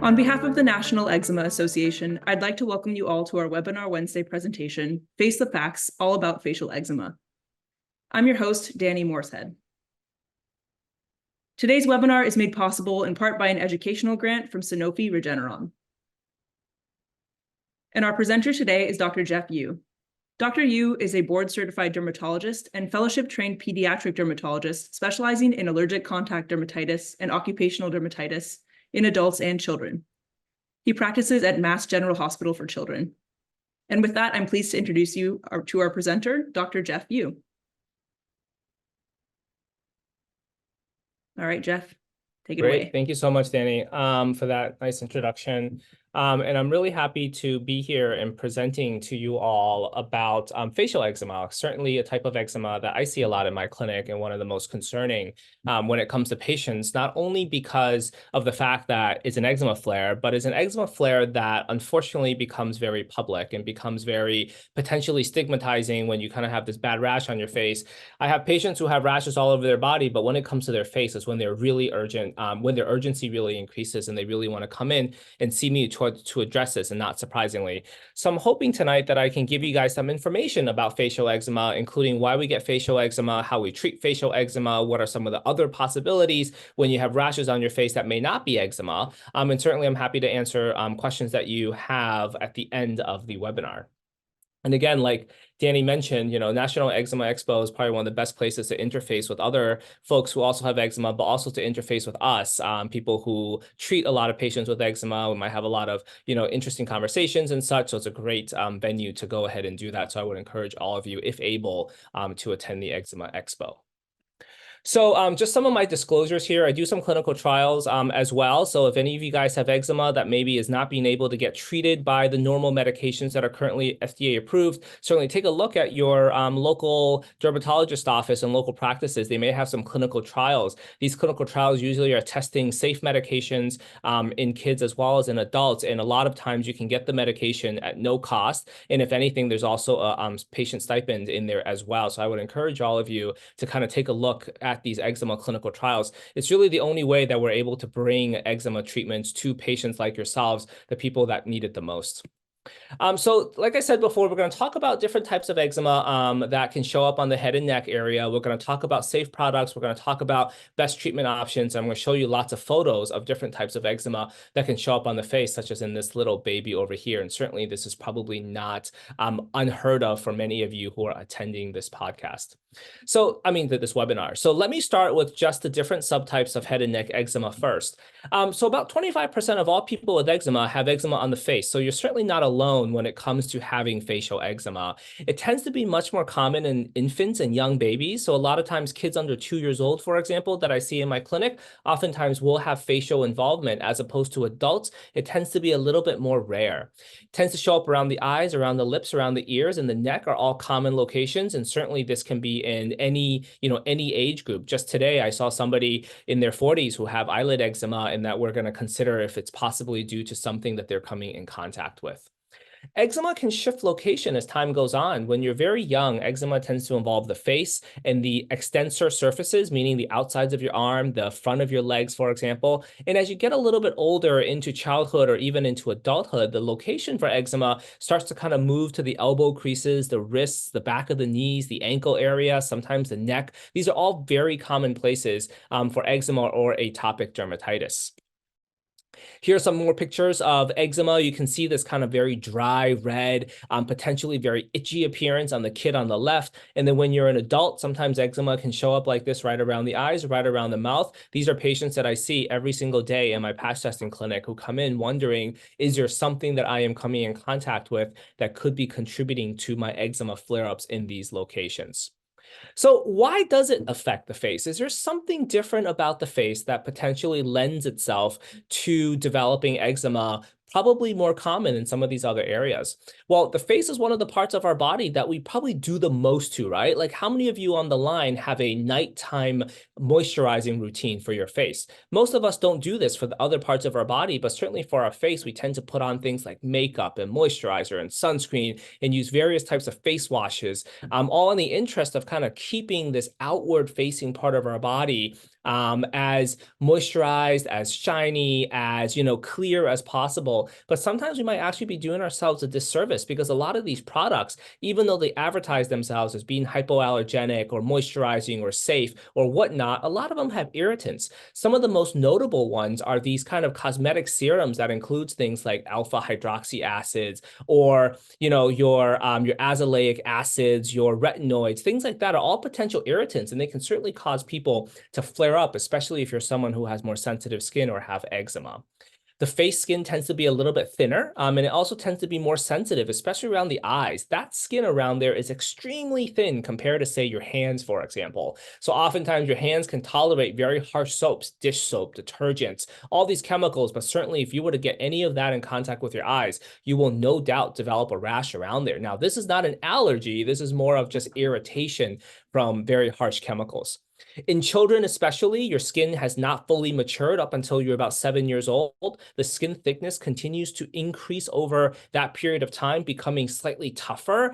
On behalf of the National Eczema Association, I'd like to welcome you all to our Webinar Wednesday presentation, Face the Facts, all about facial eczema. I'm your host, Danny Morshead. Today's webinar is made possible in part by an educational grant from Sanofi Regeneron. And our presenter today is Dr. JiaDe Yu. Dr. Yu is a board-certified dermatologist and fellowship-trained pediatric dermatologist specializing in allergic contact dermatitis and occupational dermatitis in adults and children. He practices at Mass General Hospital for Children. And with that, I'm pleased to introduce you to our presenter, Dr. JiaDe Yu. All right, Jeff, take it away. Thank you so much, Danny, for that nice introduction. And I'm really happy to be here and presenting to you all about facial eczema, certainly a type of eczema that I see a lot in my clinic and one of the most concerning when it comes to patients, not only because of the fact that it's an eczema flare, but it's an eczema flare that unfortunately becomes very public and becomes very potentially stigmatizing when you kind of have this bad rash on your face. I have patients who have rashes all over their body, but when it comes to their face, it's when they're really urgent, when their urgency really increases and they really want to come in and see me to address this, and not surprisingly. So I'm hoping tonight that I can give you guys some information about facial eczema, including why we get facial eczema, how we treat facial eczema, what are some of the other possibilities when you have rashes on your face that may not be eczema. And certainly I'm happy to answer questions that you have at the end of the webinar. And again, like Danny mentioned, National Eczema Expo is probably one of the best places to interface with other folks who also have eczema, but also to interface with us, people who treat a lot of patients with eczema. We might have a lot of, interesting conversations and such. So it's a great venue to go ahead and do that. So I would encourage all of you, if able, to attend the Eczema Expo. So just some of my disclosures here. I do some clinical trials as well. So if any of you guys have eczema that maybe is not being able to get treated by the normal medications that are currently FDA approved, certainly take a look at your local dermatologist office and local practices. They may have some clinical trials. These clinical trials usually are testing safe medications in kids as well as in adults. And a lot of times you can get the medication at no cost. And if anything, there's also a patient stipend in there as well. So I would encourage all of you to kind of take a look at these eczema clinical trials. It's really the only way that we're able to bring eczema treatments to patients like yourselves, the people that need it the most. So like I said before, we're going to talk about different types of eczema that can show up on the head and neck area. We're going to talk about safe products. We're going to talk about best treatment options. I'm going to show you lots of photos of different types of eczema that can show up on the face, such as in this little baby over here. And certainly this is probably not unheard of for many of you who are attending this podcast. So, this webinar. So let me start with just the different subtypes of head and neck eczema first. So about 25% of all people with eczema have eczema on the face. So you're certainly not alone when it comes to having facial eczema. It tends to be much more common in infants and young babies. So a lot of times kids under 2 years old, for example, that I see in my clinic, oftentimes will have facial involvement as opposed to adults. It tends to be a little bit more rare. It tends to show up around the eyes, around the lips, around the ears, and the neck are all common locations. And certainly this can be in any age group. Just today, I saw somebody in their 40s who have eyelid eczema, and that we're going to consider if it's possibly due to something that they're coming in contact with. Eczema can shift location as time goes on. When you're very young, eczema tends to involve the face and the extensor surfaces, meaning the outsides of your arm, the front of your legs, for example. And as you get a little bit older into childhood or even into adulthood, the location for eczema starts to kind of move to the elbow creases, the wrists, the back of the knees, the ankle area, sometimes the neck. These are all very common places for eczema or atopic dermatitis. Here are some more pictures of eczema. You can see this kind of very dry, red, potentially very itchy appearance on the kid on the left. And then when you're an adult, sometimes eczema can show up like this right around the eyes, right around the mouth. These are patients that I see every single day in my patch testing clinic who come in wondering, is there something that I am coming in contact with that could be contributing to my eczema flare-ups in these locations? So why does it affect the face? Is there something different about the face that potentially lends itself to developing eczema, probably more common in some of these other areas? Well, the face is one of the parts of our body that we probably do the most to, right? Like how many of you on the line have a nighttime moisturizing routine for your face? Most of us don't do this for the other parts of our body, but certainly for our face, we tend to put on things like makeup and moisturizer and sunscreen and use various types of face washes, all in the interest of kind of keeping this outward facing part of our body as moisturized, as shiny, as, clear as possible. But sometimes we might actually be doing ourselves a disservice because a lot of these products, even though they advertise themselves as being hypoallergenic or moisturizing or safe or whatnot, a lot of them have irritants. Some of the most notable ones are these kind of cosmetic serums that includes things like alpha hydroxy acids or, your azelaic acids, your retinoids, things like that are all potential irritants, and they can certainly cause people to flare up, especially if you're someone who has more sensitive skin or have eczema. The face skin tends to be a little bit thinner, and it also tends to be more sensitive, especially around the eyes. That skin around there is extremely thin compared to, say, your hands, for example. So oftentimes your hands can tolerate very harsh soaps, dish soap, detergents, all these chemicals, but certainly if you were to get any of that in contact with your eyes, you will no doubt develop a rash around there. Now, this is not an allergy. This is more of just irritation from very harsh chemicals. In children, especially, your skin has not fully matured up until you're about 7 years old. The skin thickness continues to increase over that period of time, becoming slightly tougher.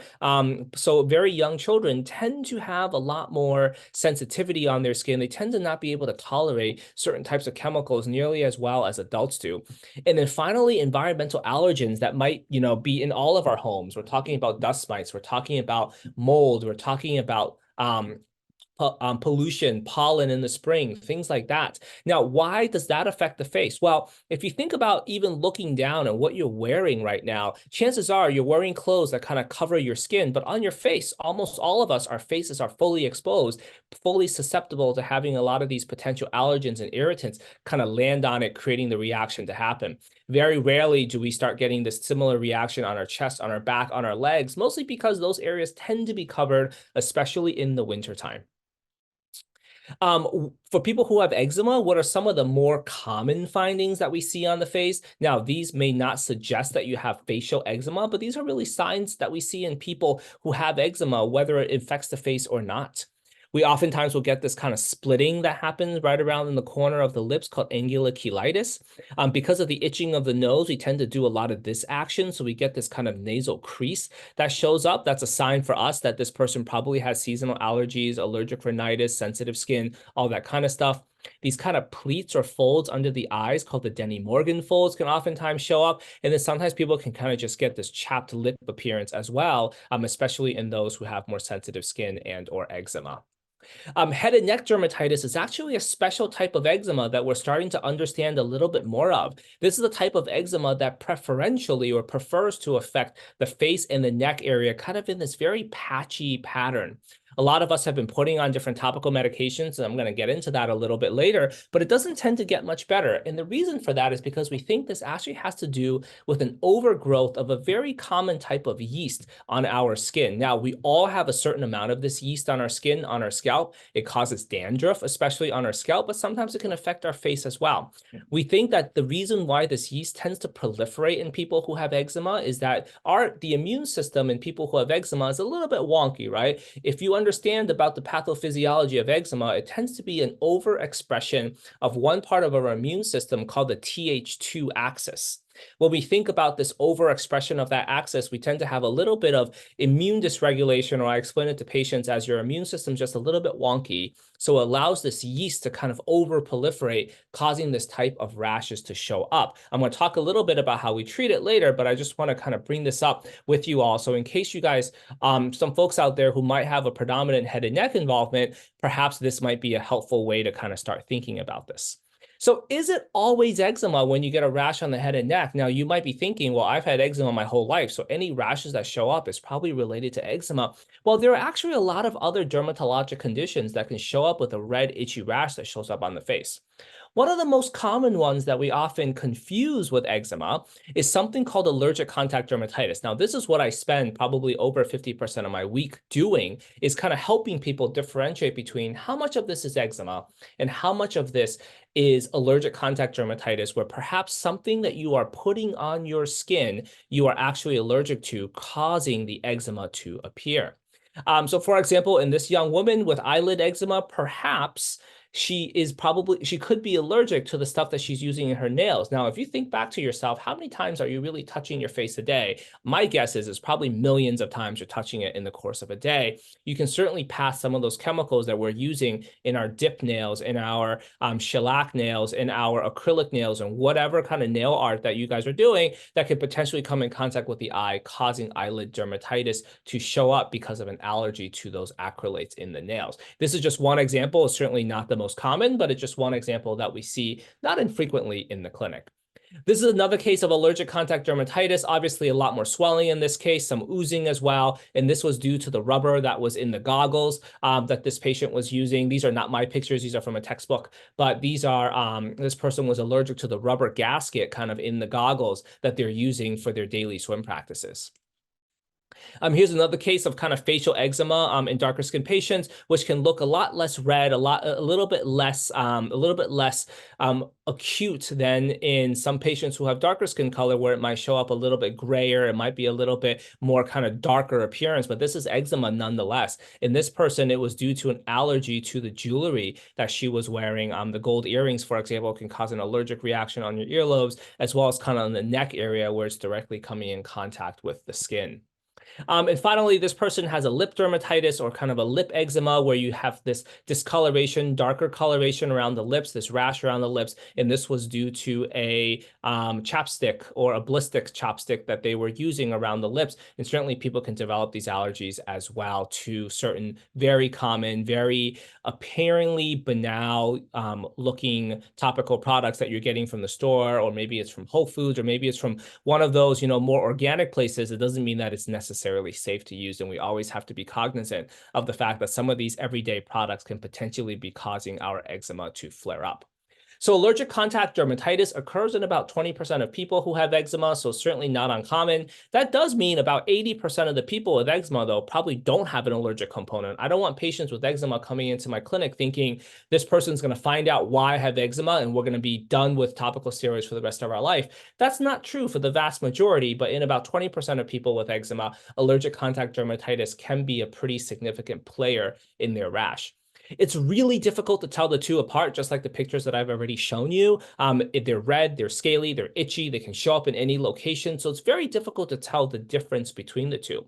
So very young children tend to have a lot more sensitivity on their skin. They tend to not be able to tolerate certain types of chemicals nearly as well as adults do. And then finally, environmental allergens that might, be in all of our homes. We're talking about dust mites. We're talking about mold. We're talking about pollution, pollen in the spring, things like that. Now, why does that affect the face? Well, if you think about even looking down at what you're wearing right now, chances are you're wearing clothes that kind of cover your skin, but on your face, almost all of us, our faces are fully exposed, fully susceptible to having a lot of these potential allergens and irritants kind of land on it, creating the reaction to happen. Very rarely do we start getting this similar reaction on our chest, on our back, on our legs, mostly because those areas tend to be covered, especially in the wintertime. For people who have eczema, what are some of the more common findings that we see on the face? Now, these may not suggest that you have facial eczema, but these are really signs that we see in people who have eczema, whether it infects the face or not. We oftentimes will get this kind of splitting that happens right around in the corner of the lips called angular cheilitis. Because of the itching of the nose, we tend to do a lot of this action. So we get this kind of nasal crease that shows up. That's a sign for us that this person probably has seasonal allergies, allergic rhinitis, sensitive skin, all that kind of stuff. These kind of pleats or folds under the eyes called the Denny Morgan folds can oftentimes show up. And then sometimes people can kind of just get this chapped lip appearance as well, especially in those who have more sensitive skin and or eczema. Head and neck dermatitis is actually a special type of eczema that we're starting to understand a little bit more of. This is a type of eczema that preferentially or prefers to affect the face and the neck area kind of in this very patchy pattern. A lot of us have been putting on different topical medications, and I'm going to get into that a little bit later, but it doesn't tend to get much better. And the reason for that is because we think this actually has to do with an overgrowth of a very common type of yeast on our skin. Now, we all have a certain amount of this yeast on our skin, on our scalp. It causes dandruff, especially on our scalp, but sometimes it can affect our face as well. We think that the reason why this yeast tends to proliferate in people who have eczema is that the immune system in people who have eczema is a little bit wonky, right? If you understand about the pathophysiology of eczema, it tends to be an overexpression of one part of our immune system called the Th2 axis. When we think about this overexpression of that axis, we tend to have a little bit of immune dysregulation, or I explain it to patients as your immune system is just a little bit wonky. So it allows this yeast to kind of over proliferate, causing this type of rashes to show up. I'm going to talk a little bit about how we treat it later, but I just want to kind of bring this up with you all. So in case you guys, some folks out there who might have a predominant head and neck involvement, perhaps this might be a helpful way to kind of start thinking about this. So is it always eczema when you get a rash on the head and neck? Now, you might be thinking, well, I've had eczema my whole life, so any rashes that show up is probably related to eczema. Well, there are actually a lot of other dermatologic conditions that can show up with a red, itchy rash that shows up on the face. One of the most common ones that we often confuse with eczema is something called allergic contact dermatitis. Now, this is what I spend probably over 50% of my week doing, is kind of helping people differentiate between how much of this is eczema and how much of this is allergic contact dermatitis, where perhaps something that you are putting on your skin, you are actually allergic to, causing the eczema to appear. So for example, in this young woman with eyelid eczema, perhaps she could be allergic to the stuff that she's using in her nails. Now, if you think back to yourself, how many times are you really touching your face a day? My guess is it's probably millions of times you're touching it in the course of a day. You can certainly pass some of those chemicals that we're using in our dip nails, in our shellac nails, in our acrylic nails, and whatever kind of nail art that you guys are doing that could potentially come in contact with the eye, causing eyelid dermatitis to show up because of an allergy to those acrylates in the nails. This is just one example. It's certainly not the most common, but it's just one example that we see not infrequently in the clinic. This is another case of allergic contact dermatitis. Obviously, a lot more swelling in this case, some oozing as well. And this was due to the rubber that was in the goggles that this patient was using. These are not my pictures. These are from a textbook. But these are, this person was allergic to the rubber gasket kind of in the goggles that they're using for their daily swim practices. Here's another case of kind of facial eczema in darker skin patients, which can look a lot less red, a little bit less acute than in some patients who have darker skin color, where it might show up a little bit grayer. It might be a little bit more kind of darker appearance, but this is eczema nonetheless. In this person, it was due to an allergy to the jewelry that she was wearing. The gold earrings, for example, can cause an allergic reaction on your earlobes, as well as kind of on the neck area where it's directly coming in contact with the skin. And finally, this person has a lip dermatitis or kind of a lip eczema where you have this discoloration, darker coloration around the lips, this rash around the lips. And this was due to a chapstick or a ballistic chapstick that they were using around the lips. And certainly people can develop these allergies as well to certain very common, very apparently banal looking topical products that you're getting from the store, or maybe it's from Whole Foods, or maybe it's from one of those, more organic places. It doesn't mean that it's necessarily safe to use. And we always have to be cognizant of the fact that some of these everyday products can potentially be causing our eczema to flare up. So allergic contact dermatitis occurs in about 20% of people who have eczema, so certainly not uncommon. That does mean about 80% of the people with eczema, though, probably don't have an allergic component. I don't want patients with eczema coming into my clinic thinking this person's going to find out why I have eczema and we're going to be done with topical steroids for the rest of our life. That's not true for the vast majority, but in about 20% of people with eczema, allergic contact dermatitis can be a pretty significant player in their rash. It's really difficult to tell the two apart, just like the pictures that I've already shown you. If they're red, they're scaly, they're itchy, they can show up in any location. So it's very difficult to tell the difference between the two.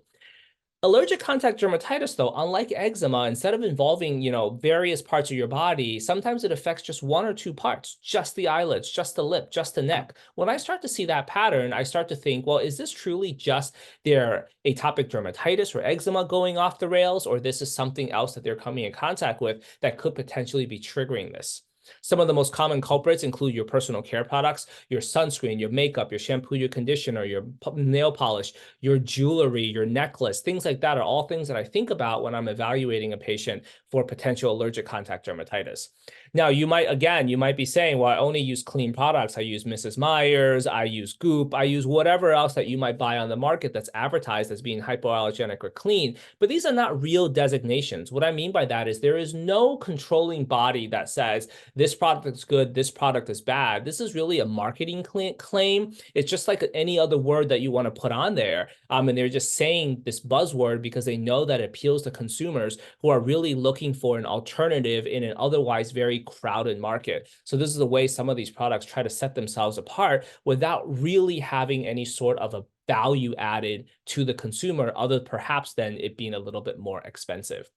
Allergic contact dermatitis, though, unlike eczema, instead of involving, various parts of your body, sometimes it affects just one or two parts, just the eyelids, just the lip, just the neck. When I start to see that pattern, I start to think, well, is this truly just their atopic dermatitis or eczema going off the rails, or this is something else that they're coming in contact with that could potentially be triggering this? Some of the most common culprits include your personal care products, your sunscreen, your makeup, your shampoo, your conditioner, your nail polish, your jewelry, your necklace, things like that are all things that I think about when I'm evaluating a patient for potential allergic contact dermatitis. Now, you might be saying, well, I only use clean products. I use Mrs. Meyer's, I use Goop, I use whatever else that you might buy on the market that's advertised as being hypoallergenic or clean, but these are not real designations. What I mean by that is there is no controlling body that says this product is good, this product is bad. This is really a marketing claim. It's just like any other word that you want to put on there. And they're just saying this buzzword because they know that it appeals to consumers who are really looking for an alternative in an otherwise very crowded market. So this is the way some of these products try to set themselves apart without really having any sort of a value added to the consumer, other perhaps than it being a little bit more expensive.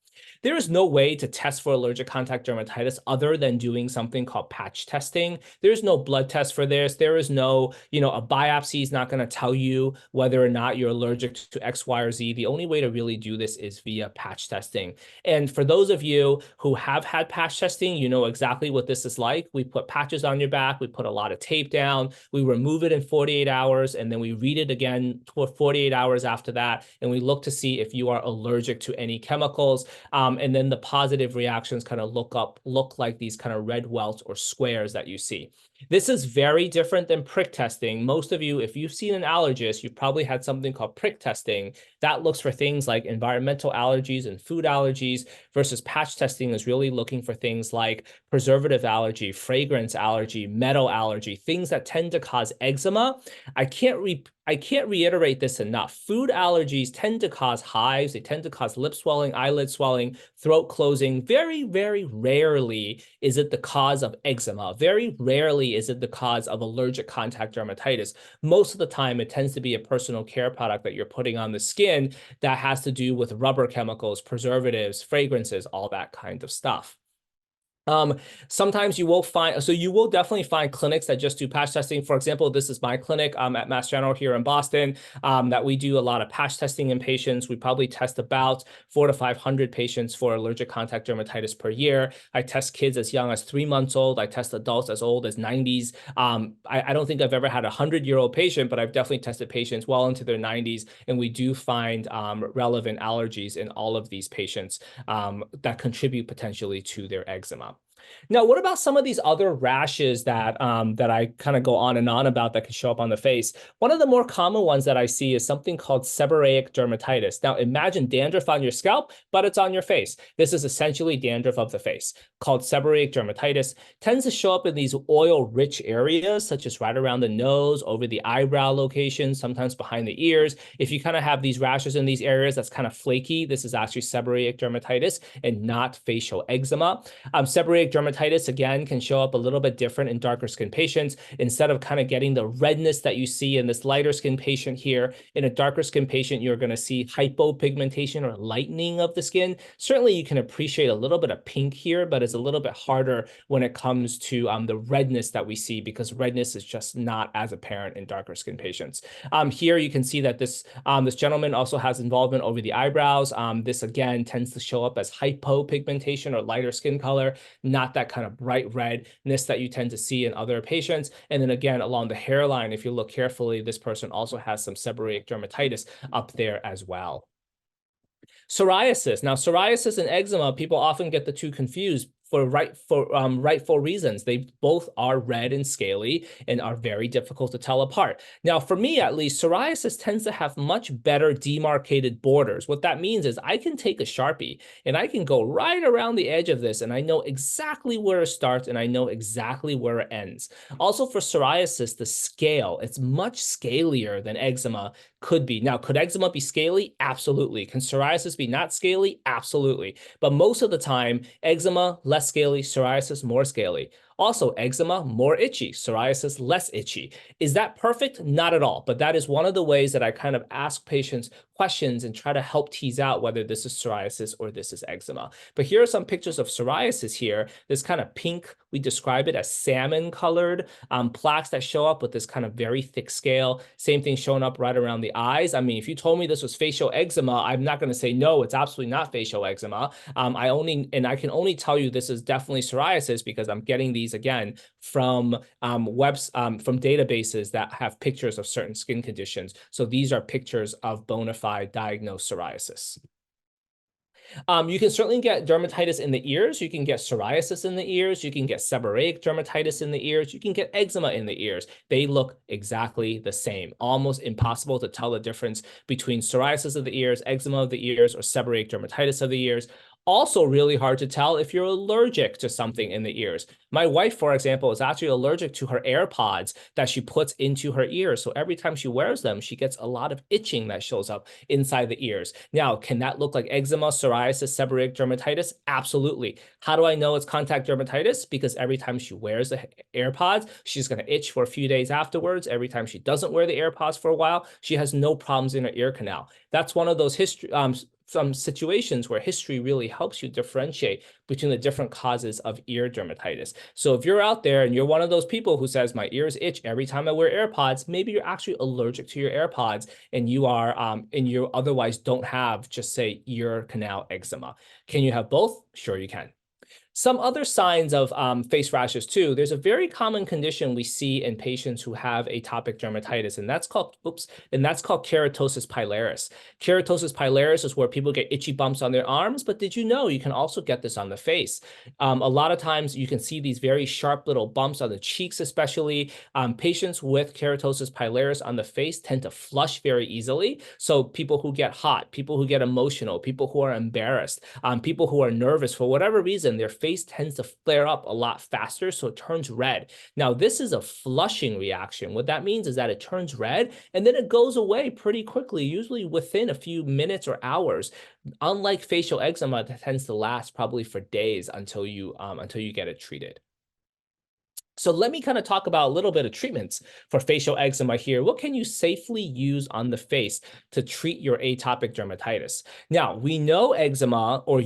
There is no way to test for allergic contact dermatitis other than doing something called patch testing. There's no blood test for this. There is no, a biopsy is not going to tell you whether or not you're allergic to X, Y, or Z. The only way to really do this is via patch testing. And for those of you who have had patch testing, you know exactly what this is like. We put patches on your back. We put a lot of tape down. We remove it in 48 hours, and then we read it again for 48 hours after that. And we look to see if you are allergic to any chemicals. And then the positive reactions kind of look like these kind of red welts or squares that you see. This is very different than prick testing. Most of you, if you've seen an allergist, you've probably had something called prick testing. That looks for things like environmental allergies and food allergies, versus patch testing is really looking for things like preservative allergy, fragrance allergy, metal allergy, things that tend to cause eczema. I can't I can't reiterate this enough. Food allergies tend to cause hives. They tend to cause lip swelling, eyelid swelling, throat closing. Very, very rarely is it the cause of eczema. Very rarely is it the cause of allergic contact dermatitis. Most of the time, it tends to be a personal care product that you're putting on the skin that has to do with rubber chemicals, preservatives, fragrances, all that kind of stuff. Sometimes you will find, so you will definitely find clinics that just do patch testing. For example, this is my clinic at Mass General here in Boston, that we do a lot of patch testing in patients. We probably test about 400 to 500 patients for allergic contact dermatitis per year. I test kids as young as 3 months old. I test adults as old as 90s. I don't think I've ever had a 100-year-old patient, but I've definitely tested patients well into their 90s, and we do find relevant allergies in all of these patients that contribute potentially to their eczema. Now, what about some of these other rashes that that I kind of go on and on about that can show up on the face? One of the more common ones that I see is something called seborrheic dermatitis. Now, imagine dandruff on your scalp, but it's on your face. This is essentially dandruff of the face, called seborrheic dermatitis. Tends to show up in these oil-rich areas, such as right around the nose, over the eyebrow location, sometimes behind the ears. If you kind of have these rashes in these areas that's kind of flaky, this is actually seborrheic dermatitis and not facial eczema. Seborrheic dermatitis, again, can show up a little bit different in darker skin patients. Instead of kind of getting the redness that you see in this lighter skin patient here, in a darker skin patient, you're going to see hypopigmentation or lightening of the skin. Certainly, you can appreciate a little bit of pink here, but it's a little bit harder when it comes to the redness that we see, because redness is just not as apparent in darker skin patients. Here you can see that this gentleman also has involvement over the eyebrows. This, again, tends to show up as hypopigmentation or lighter skin color, not that kind of bright redness that you tend to see in other patients. And then again, along the hairline, if you look carefully, this person also has some seborrheic dermatitis up there as well. Psoriasis. Now, psoriasis and eczema, people often get the two confused for rightful reasons. They both are red and scaly and are very difficult to tell apart. Now, for me at least, psoriasis tends to have much better demarcated borders. What that means is I can take a Sharpie and I can go right around the edge of this, and I know exactly where it starts and I know exactly where it ends. Also, for psoriasis, the scale, it's much scalier than eczema could be. Now, could eczema be scaly? Absolutely. Can psoriasis be not scaly? Absolutely. But most of the time, eczema, less scaly, psoriasis, more scaly. Also, eczema, more itchy, psoriasis, less itchy. Is that perfect? Not at all. But that is one of the ways that I kind of ask patients questions and try to help tease out whether this is psoriasis or this is eczema. But here are some pictures of psoriasis here. This kind of pink, we describe it as salmon colored plaques that show up with this kind of very thick scale. Same thing showing up right around the eyes. I mean, if you told me this was facial eczema, I'm not going to say, no, it's absolutely not facial eczema. I can only tell you this is definitely psoriasis because I'm getting these again from from databases that have pictures of certain skin conditions. So these are pictures of bona fide diagnosed psoriasis. You can certainly get dermatitis in the ears. You can get psoriasis in the ears. You can get seborrheic dermatitis in the ears. You can get eczema in the ears. They look exactly the same. Almost impossible to tell the difference between psoriasis of the ears, eczema of the ears, or seborrheic dermatitis of the ears. Also really hard to tell if you're allergic to something in the ears. My wife, for example, is actually allergic to her AirPods that she puts into her ears. So every time she wears them, she gets a lot of itching that shows up inside the ears. Now, can that look like eczema, psoriasis, seborrheic dermatitis? Absolutely. How do I know it's contact dermatitis? Because every time she wears the AirPods, she's going to itch for a few days afterwards. Every time she doesn't wear the AirPods for a while, she has no problems in her ear canal. That's one of those some situations where history really helps you differentiate between the different causes of ear dermatitis. So if you're out there and you're one of those people who says, my ears itch every time I wear AirPods, maybe you're actually allergic to your AirPods and you are, and you otherwise don't have, just say, ear canal eczema. Can you have both? Sure you can. Some other signs of face rashes too. There's a very common condition we see in patients who have atopic dermatitis, and that's called keratosis pilaris. Keratosis pilaris is where people get itchy bumps on their arms, but did you know you can also get this on the face? A lot of times you can see these very sharp little bumps on the cheeks, especially. Patients with keratosis pilaris on the face tend to flush very easily. So people who get hot, people who get emotional, people who are embarrassed, people who are nervous for whatever reason, their face tends to flare up a lot faster, so it turns red. Now, this is a flushing reaction. What that means is that it turns red and then it goes away pretty quickly, usually within a few minutes or hours. Unlike facial eczema, that tends to last probably for days until you get it treated. So let me kind of talk about a little bit of treatments for facial eczema here. What can you safely use on the face to treat your atopic dermatitis? Now, we know eczema, or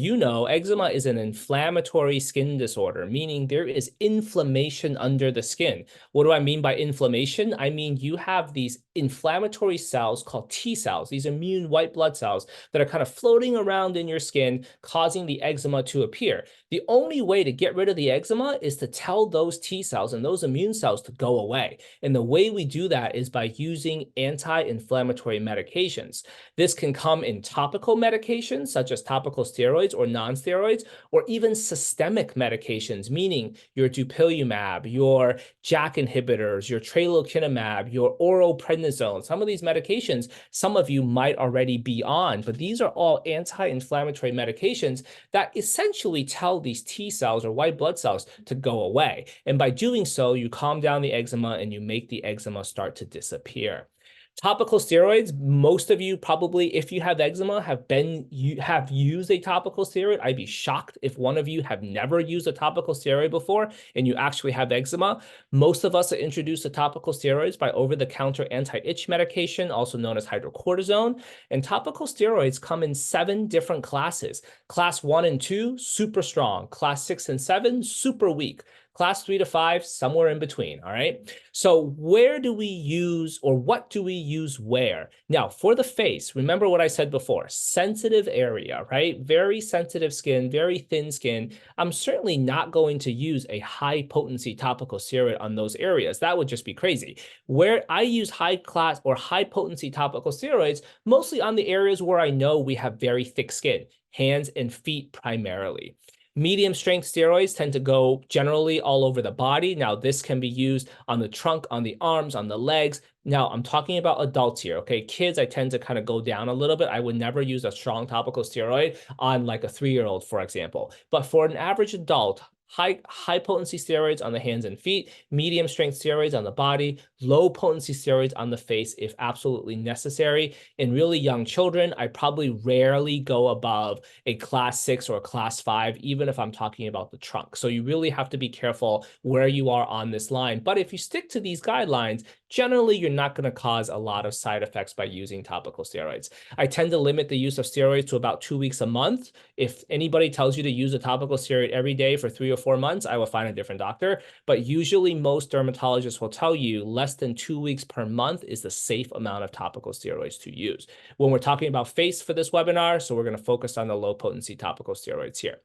eczema is an inflammatory skin disorder, meaning there is inflammation under the skin. What do I mean by inflammation? I mean you have these inflammatory cells called T cells, these immune white blood cells that are kind of floating around in your skin, causing the eczema to appear. The only way to get rid of the eczema is to tell those T cells and those immune cells to go away. And the way we do that is by using anti-inflammatory medications. This can come in topical medications, such as topical steroids or non-steroids, or even systemic medications, meaning your dupilumab, your JAK inhibitors, your tralokinumab, your oral prednisone. Some of these medications, some of you might already be on, but these are all anti-inflammatory medications that essentially tell these T cells or white blood cells to go away. And by doing so, you calm down the eczema and you make the eczema start to disappear. Topical steroids, most of you probably, if you have eczema, have used a topical steroid. I'd be shocked if one of you have never used a topical steroid before and you actually have eczema. Most of us are introduced to topical steroids by over-the-counter anti-itch medication, also known as hydrocortisone. And topical steroids come in 7 different classes. Class 1 and 2, super strong. Class 6 and 7, super weak. Class 3 to 5, somewhere in between, all right? So where do we use, or what do we use where? Now, for the face, remember what I said before, sensitive area, right? Very sensitive skin, very thin skin. I'm certainly not going to use a high potency topical steroid on those areas. That would just be crazy. Where I use high class or high potency topical steroids, mostly on the areas where I know we have very thick skin, hands and feet primarily. Medium strength steroids tend to go generally all over the body. Now, this can be used on the trunk, on the arms, on the legs. Now, I'm talking about adults here, okay? Kids, I tend to kind of go down a little bit. I would never use a strong topical steroid on like a 3-year-old, for example. But for an average adult, high potency steroids on the hands and feet, medium strength steroids on the body, low potency steroids on the face if absolutely necessary. In really young children, I probably rarely go above a class 6 or a class 5, even if I'm talking about the trunk. So you really have to be careful where you are on this line. But if you stick to these guidelines, generally, you're not going to cause a lot of side effects by using topical steroids. I tend to limit the use of steroids to about 2 weeks a month. If anybody tells you to use a topical steroid every day for 3 or 4 months, I will find a different doctor. But usually most dermatologists will tell you less than 2 weeks per month is the safe amount of topical steroids to use. When we're talking about face for this webinar, so we're going to focus on the low potency topical steroids here.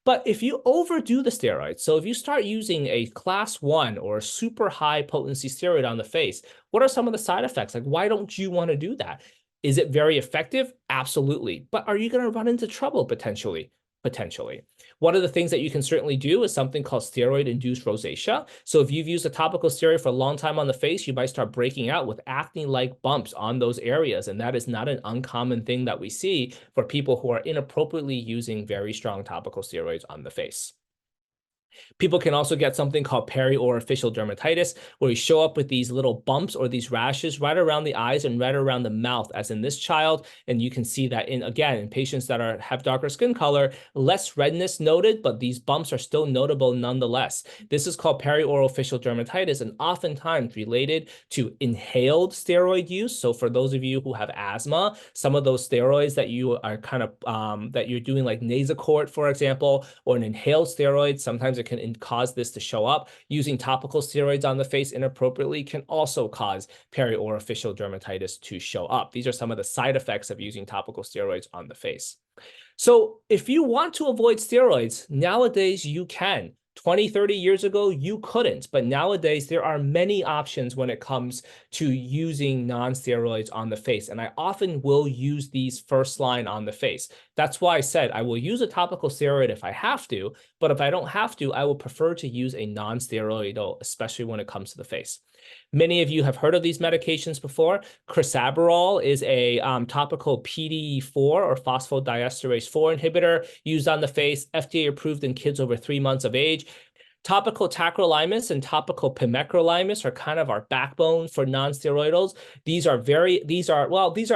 But if you overdo the steroids, so if you start using a class 1 or a super high potency steroid on the face, what are some of the side effects? Like, why don't you want to do that? Is it very effective? Absolutely. But are you going to run into trouble potentially? Potentially. One of the things that you can certainly do is something called steroid-induced rosacea. So if you've used a topical steroid for a long time on the face, you might start breaking out with acne-like bumps on those areas. And that is not an uncommon thing that we see for people who are inappropriately using very strong topical steroids on the face. People can also get something called peri-orificial dermatitis, where you show up with these little bumps or these rashes right around the eyes and right around the mouth, as in this child. And you can see that in patients that have darker skin color, less redness noted, but these bumps are still notable nonetheless. This is called peri-orificial dermatitis and oftentimes related to inhaled steroid use. So for those of you who have asthma, some of those steroids that you are kind of, that you're doing like Nasacort, for example, or an inhaled steroid, sometimes it can cause this to show up. Using topical steroids on the face inappropriately can also cause peri-orificial dermatitis to show up. These are some of the side effects of using topical steroids on the face. So if you want to avoid steroids, nowadays you can. 20, 30 years ago, you couldn't. But nowadays, there are many options when it comes to using non-steroids on the face. And I often will use these first line on the face. That's why I said I will use a topical steroid if I have to, but if I don't have to, I will prefer to use a non-steroidal, especially when it comes to the face. Many of you have heard of these medications before. Crisaborole is a topical PDE4 or phosphodiesterase 4 inhibitor used on the face, FDA approved in kids over 3 months of age. Topical tacrolimus and topical pimecrolimus are kind of our backbone for non-steroidals. These are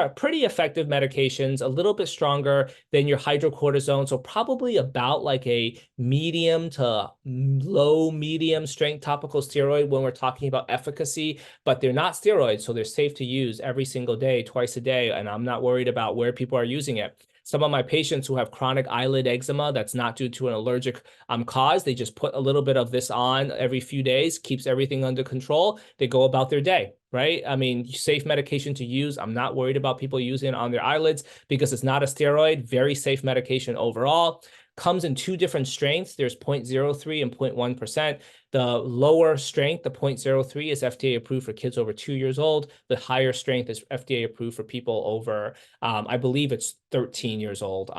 pretty effective medications, a little bit stronger than your hydrocortisone. So probably about like a medium to low medium strength topical steroid when we're talking about efficacy, but they're not steroids. So they're safe to use every single day, twice a day. And I'm not worried about where people are using it. Some of my patients who have chronic eyelid eczema that's not due to an allergic cause, they just put a little bit of this on every few days, keeps everything under control. They go about their day, right? I mean, safe medication to use. I'm not worried about people using it on their eyelids because it's not a steroid. Very safe medication overall. Comes in 2 different strengths. There's 0.03 and 0.1%. The lower strength, the 0.03, is FDA approved for kids over 2 years old. The higher strength is FDA approved for people over, I believe it's 13 years old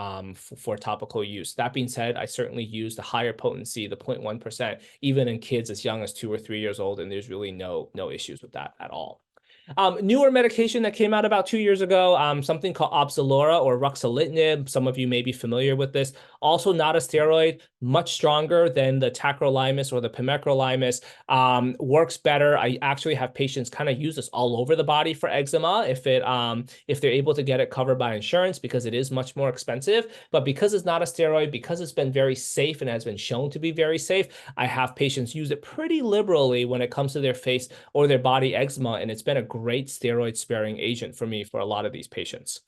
for topical use. That being said, I certainly use the higher potency, the 0.1%, even in kids as young as 2 or 3 years old, and there's really no issues with that at all. Newer medication that came out about 2 years ago, something called Opzelura or ruxolitinib. Some of you may be familiar with this. Also not a steroid, much stronger than the tacrolimus or the pimecrolimus. Works better. I actually have patients kind of use this all over the body for eczema if they're able to get it covered by insurance, because it is much more expensive. But because it's not a steroid, because it's been very safe and has been shown to be very safe, I have patients use it pretty liberally when it comes to their face or their body eczema, and it's been a great steroid-sparing agent for me for a lot of these patients.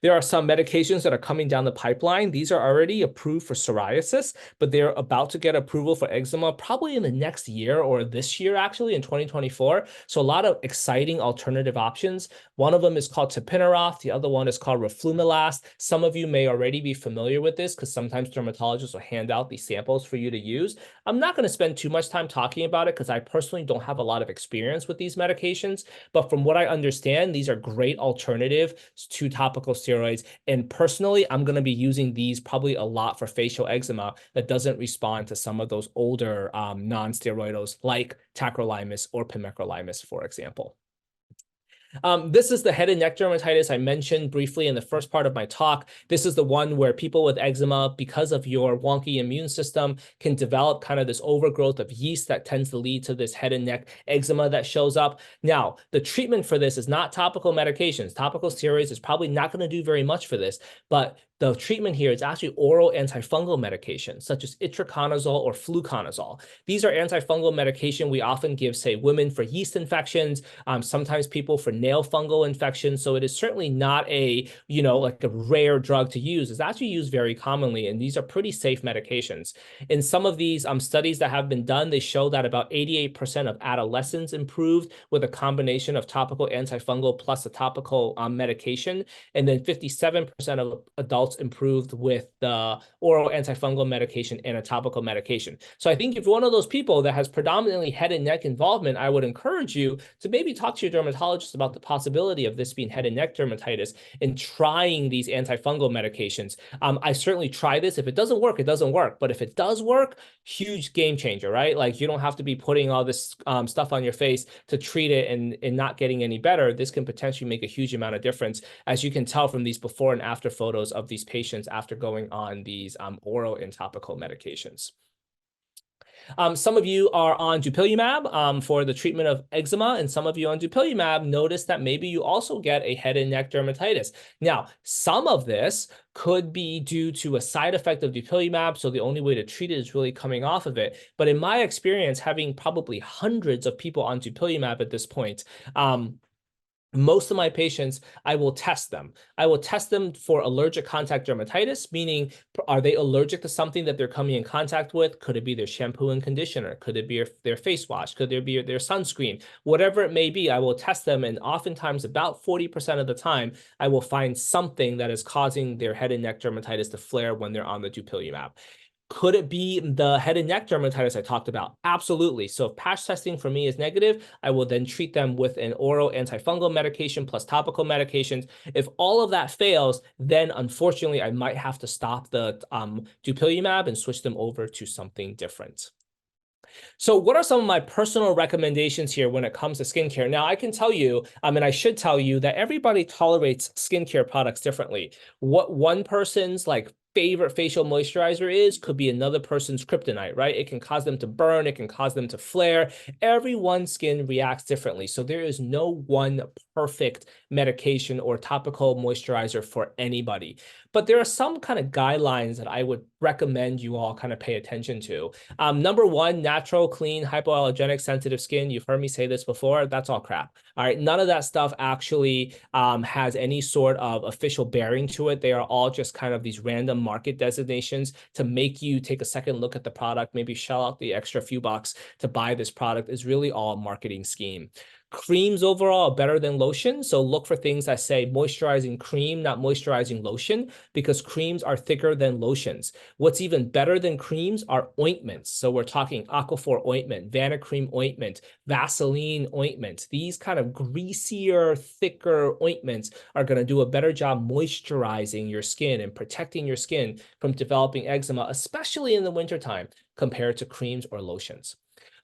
There are some medications that are coming down the pipeline. These are already approved for psoriasis, but they're about to get approval for eczema probably in the next year or this year, actually, in 2024. So a lot of exciting alternative options. One of them is called tapinarof. The other one is called roflumilast. Some of you may already be familiar with this because sometimes dermatologists will hand out these samples for you to use. I'm not going to spend too much time talking about it because I personally don't have a lot of experience with these medications, but from what I understand, these are great alternatives to topical steroids. And personally, I'm going to be using these probably a lot for facial eczema that doesn't respond to some of those older non-steroidals like tacrolimus or pimecrolimus, for example. This is the head and neck dermatitis I mentioned briefly in the first part of my talk. This is the one where people with eczema, because of your wonky immune system, can develop kind of this overgrowth of yeast that tends to lead to this head and neck eczema that shows up. Now, the treatment for this is not topical medications. Topical steroids is probably not going to do very much for this, but the treatment here is actually oral antifungal medications, such as itraconazole or fluconazole. These are antifungal medication we often give, say, women for yeast infections, sometimes people for nail fungal infections. So it is certainly not a, like a rare drug to use. It's actually used very commonly, and these are pretty safe medications. In some of these studies that have been done, they show that about 88% of adolescents improved with a combination of topical antifungal plus a topical medication, and then 57% of adults improved with the oral antifungal medication and a topical medication. So I think if you're one of those people that has predominantly head and neck involvement, I would encourage you to maybe talk to your dermatologist about the possibility of this being head and neck dermatitis and trying these antifungal medications. I certainly try this. If it doesn't work, it doesn't work. But if it does work, huge game changer, right? Like you don't have to be putting all this stuff on your face to treat it and not getting any better. This can potentially make a huge amount of difference, as you can tell from these before and after photos of these patients after going on these oral and topical medications. Some of you are on dupilumab for the treatment of eczema, and some of you on dupilumab notice that maybe you also get a head and neck dermatitis. Now, some of this could be due to a side effect of dupilumab, so the only way to treat it is really coming off of it. But in my experience, having probably hundreds of people on dupilumab at this point, most of my patients, I will test them. I will test them for allergic contact dermatitis, meaning are they allergic to something that they're coming in contact with? Could it be their shampoo and conditioner? Could it be their face wash? Could it be their sunscreen? Whatever it may be, I will test them. And oftentimes, about 40% of the time, I will find something that is causing their head and neck dermatitis to flare when they're on the dupilumab. Could it be the head and neck dermatitis I talked about? Absolutely. So if patch testing for me is negative, I will then treat them with an oral antifungal medication plus topical medications. If all of that fails, then unfortunately, I might have to stop the dupilumab and switch them over to something different. So what are some of my personal recommendations here when it comes to skincare? Now, I can tell you, and I should tell you that everybody tolerates skincare products differently. What one person's like favorite facial moisturizer is could be another person's kryptonite, right? It can cause them to burn, it can cause them to flare. Everyone's skin reacts differently. So there is no one perfect medication or topical moisturizer for anybody. But there are some kind of guidelines that I would recommend you all kind of pay attention to. Number one, natural, clean, hypoallergenic, sensitive skin. You've heard me say this before. That's all crap. All right. None of that stuff actually has any sort of official bearing to it. They are all just kind of these random market designations to make you take a second look at the product, maybe shell out the extra few bucks to buy this product. Is really all a marketing scheme. Creams overall are better than lotion. So look for things that say moisturizing cream, not moisturizing lotion, because creams are thicker than lotions. What's even better than creams are ointments. So we're talking Aquaphor ointment, Vanicream ointment, Vaseline ointment. These kind of greasier, thicker ointments are going to do a better job moisturizing your skin and protecting your skin from developing eczema, especially in the wintertime, compared to creams or lotions.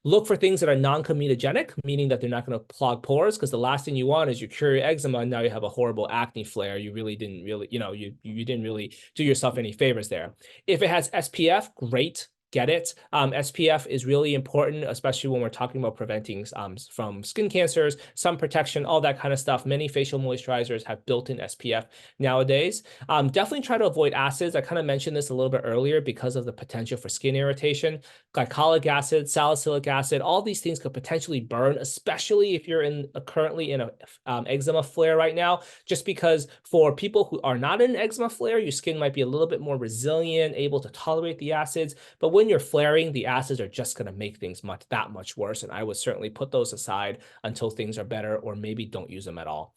Look for things that are non-comedogenic, meaning that they're not going to clog pores, because the last thing you want is you cure your eczema and now you have a horrible acne flare. You really didn't really, you didn't really do yourself any favors there. If it has SPF, great. Get it. SPF is really important, especially when we're talking about preventing from skin cancers, sun protection, all that kind of stuff. Many facial moisturizers have built-in SPF nowadays. Definitely try to avoid acids. I kind of mentioned this a little bit earlier because of the potential for skin irritation. Glycolic acid, salicylic acid, all these things could potentially burn, especially if you're currently in a eczema flare right now, just because for people who are not in an eczema flare, your skin might be a little bit more resilient, able to tolerate the acids. But when you're flaring, the acids are just going to make things that much worse. And I would certainly put those aside until things are better, or maybe don't use them at all.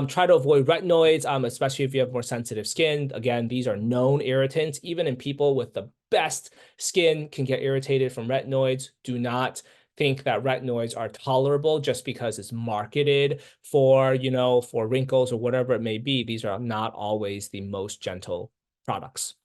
Try to avoid retinoids, especially if you have more sensitive skin. Again, these are known irritants. Even in people with the best skin can get irritated from retinoids. Do not think that retinoids are tolerable just because it's marketed for, for wrinkles or whatever it may be. These are not always the most gentle products.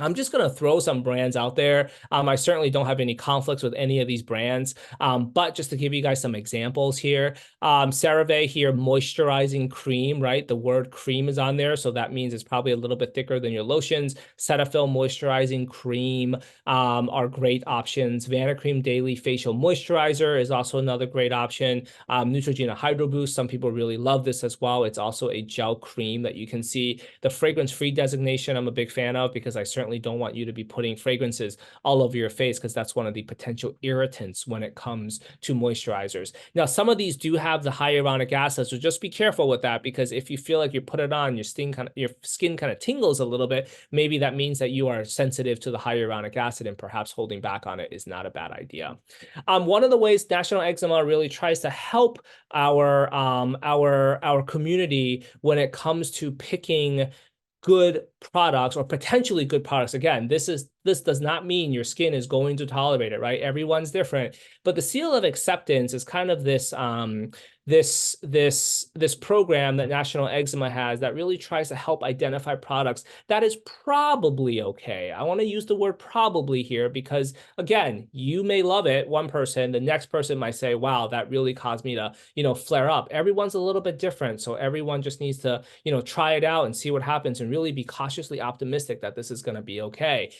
I'm just going to throw some brands out there. I certainly don't have any conflicts with any of these brands, but just to give you guys some examples here, CeraVe here, moisturizing cream, right? The word cream is on there, so that means it's probably a little bit thicker than your lotions. Cetaphil moisturizing cream are great options. Vanicream Daily Facial Moisturizer is also another great option. Neutrogena Hydro Boost, some people really love this as well. It's also a gel cream that you can see. The fragrance-free designation I'm a big fan of, because I certainly don't want you to be putting fragrances all over your face, because that's one of the potential irritants when it comes to moisturizers. Now, some of these do have the hyaluronic acid, so just be careful with that, because if you feel like you put it on, your skin kind of tingles a little bit, maybe that means that you are sensitive to the hyaluronic acid, and perhaps holding back on it is not a bad idea. One of the ways National Eczema really tries to help our community when it comes to picking good products, or potentially good products. Again, this does not mean your skin is going to tolerate it, right? Everyone's different. But the seal of acceptance is kind of this this program that National Eczema has that really tries to help identify products that is probably okay. I want to use the word probably here because, again, you may love it, one person, the next person might say, wow, that really caused me to, flare up. Everyone's a little bit different. So everyone just needs to, try it out and see what happens and really be cautiously optimistic that this is going to be okay.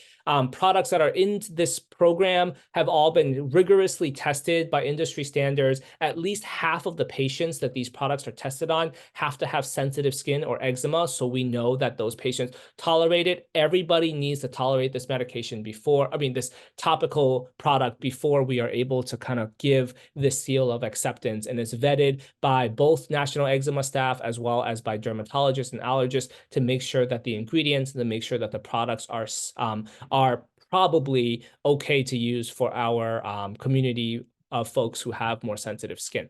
Products that are in this program have all been rigorously tested by industry standards. At least half of the patients that these products are tested on have to have sensitive skin or eczema, so we know that those patients tolerate it. Everybody needs to tolerate this medication this topical product before we are able to kind of give this seal of acceptance. And it's vetted by both National Eczema staff as well as by dermatologists and allergists to make sure that the ingredients and to make sure that the products are probably okay to use for our community of folks who have more sensitive skin.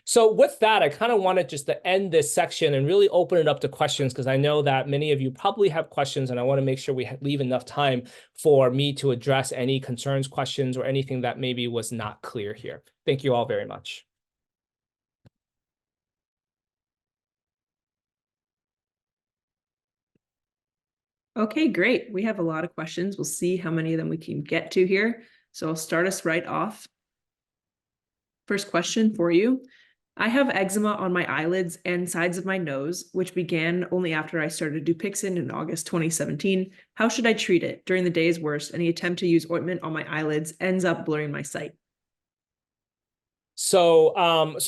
So with that, I kind of wanted just to end this section and really open it up to questions, because I know that many of you probably have questions, and I want to make sure we leave enough time for me to address any concerns, questions, or anything that maybe was not clear here. Thank you all very much. Okay, great. We have a lot of questions. We'll see how many of them we can get to here. So I'll start us right off. First question for you. I have eczema on my eyelids and sides of my nose, which began only after I started Dupixent in August 2017. How should I treat it? During the day is worse. Any attempt to use ointment on my eyelids ends up blurring my sight. So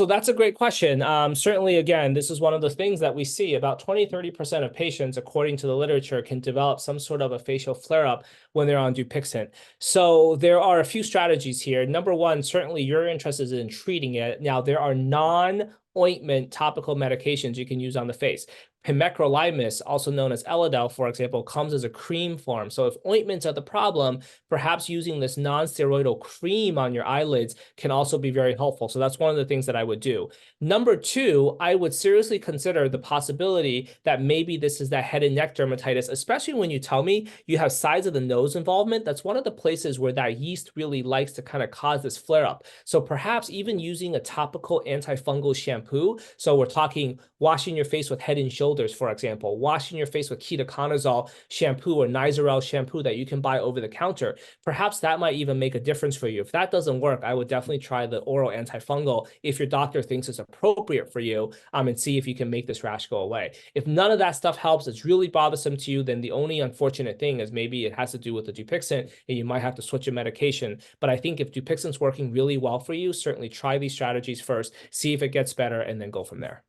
that's a great question. Certainly, again, this is one of the things that we see. About 20–30% of patients, according to the literature, can develop some sort of a facial flare-up when they're on Dupixent. So there are a few strategies here. Number one, certainly you're interested in treating it. Now, there are non-ointment topical medications you can use on the face. Pimecrolimus, also known as Elidel, for example, comes as a cream form. So if ointments are the problem, perhaps using this non-steroidal cream on your eyelids can also be very helpful. So that's one of the things that I would do. Number two, I would seriously consider the possibility that maybe this is that head and neck dermatitis, especially when you tell me you have sides of the nose involvement. That's one of the places where that yeast really likes to kind of cause this flare-up. So perhaps even using a topical antifungal shampoo. So we're talking washing your face with Head and Shoulders, for example, washing your face with ketoconazole shampoo or Nizoral shampoo that you can buy over the counter. Perhaps that might even make a difference for you. If that doesn't work, I would definitely try the oral antifungal if your doctor thinks it's appropriate for you, and see if you can make this rash go away. If none of that stuff helps, it's really bothersome to you, then the only unfortunate thing is maybe it has to do with the Dupixent and you might have to switch your medication. But I think if Dupixent's working really well for you, certainly try these strategies first, see if it gets better, and then go from there.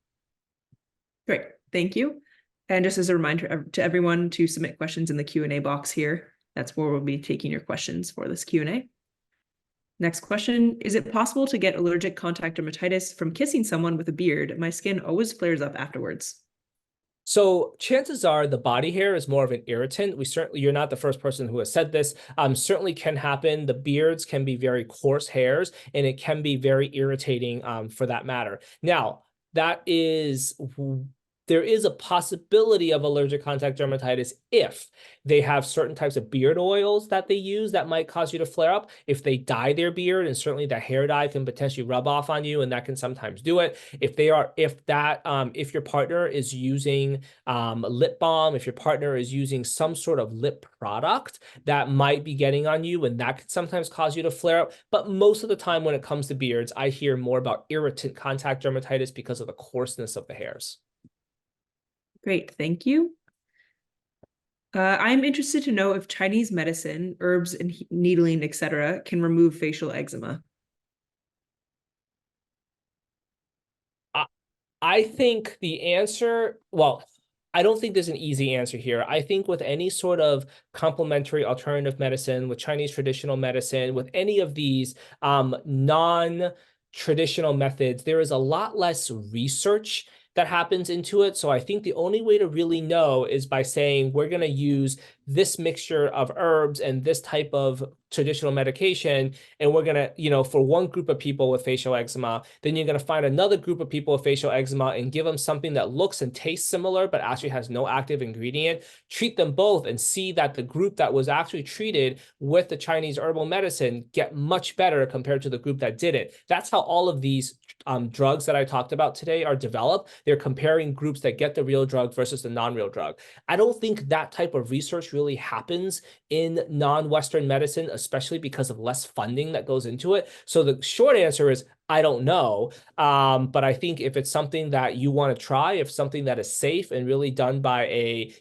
Great, thank you. And just as a reminder to everyone to submit questions in the Q&A box here. That's where we'll be taking your questions for this Q&A. Next question, is it possible to get allergic contact dermatitis from kissing someone with a beard? My skin always flares up afterwards. So chances are the body hair is more of an irritant. You're not the first person who has said this. Certainly can happen. The beards can be very coarse hairs, and it can be very irritating for that matter. Now, there is a possibility of allergic contact dermatitis if they have certain types of beard oils that they use that might cause you to flare up. If they dye their beard, and certainly the hair dye can potentially rub off on you, and that can sometimes do it. If your partner is using lip balm, if your partner is using some sort of lip product, that might be getting on you, and that could sometimes cause you to flare up. But most of the time when it comes to beards, I hear more about irritant contact dermatitis because of the coarseness of the hairs. Great, thank you. I'm interested to know if Chinese medicine, herbs and needling, etc., can remove facial eczema. I think the answer, well, I don't think there's an easy answer here. I think with any sort of complementary alternative medicine, with Chinese traditional medicine, with any of these non-traditional methods, there is a lot less research that happens into it. So I think the only way to really know is by saying we're going to use this mixture of herbs and this type of traditional medication, and we're going to, for one group of people with facial eczema, then you're going to find another group of people with facial eczema and give them something that looks and tastes similar but actually has no active ingredient, treat them both, and see that the group that was actually treated with the Chinese herbal medicine get much better compared to the group that didn't. That's how all of these drugs that I talked about today are developed. They're comparing groups that get the real drug versus the non-real drug. I don't think that type of research really happens in non-Western medicine, especially because of less funding that goes into it. So the short answer is, I don't know. But I think if it's something that you want to try, if something that is safe and really done by a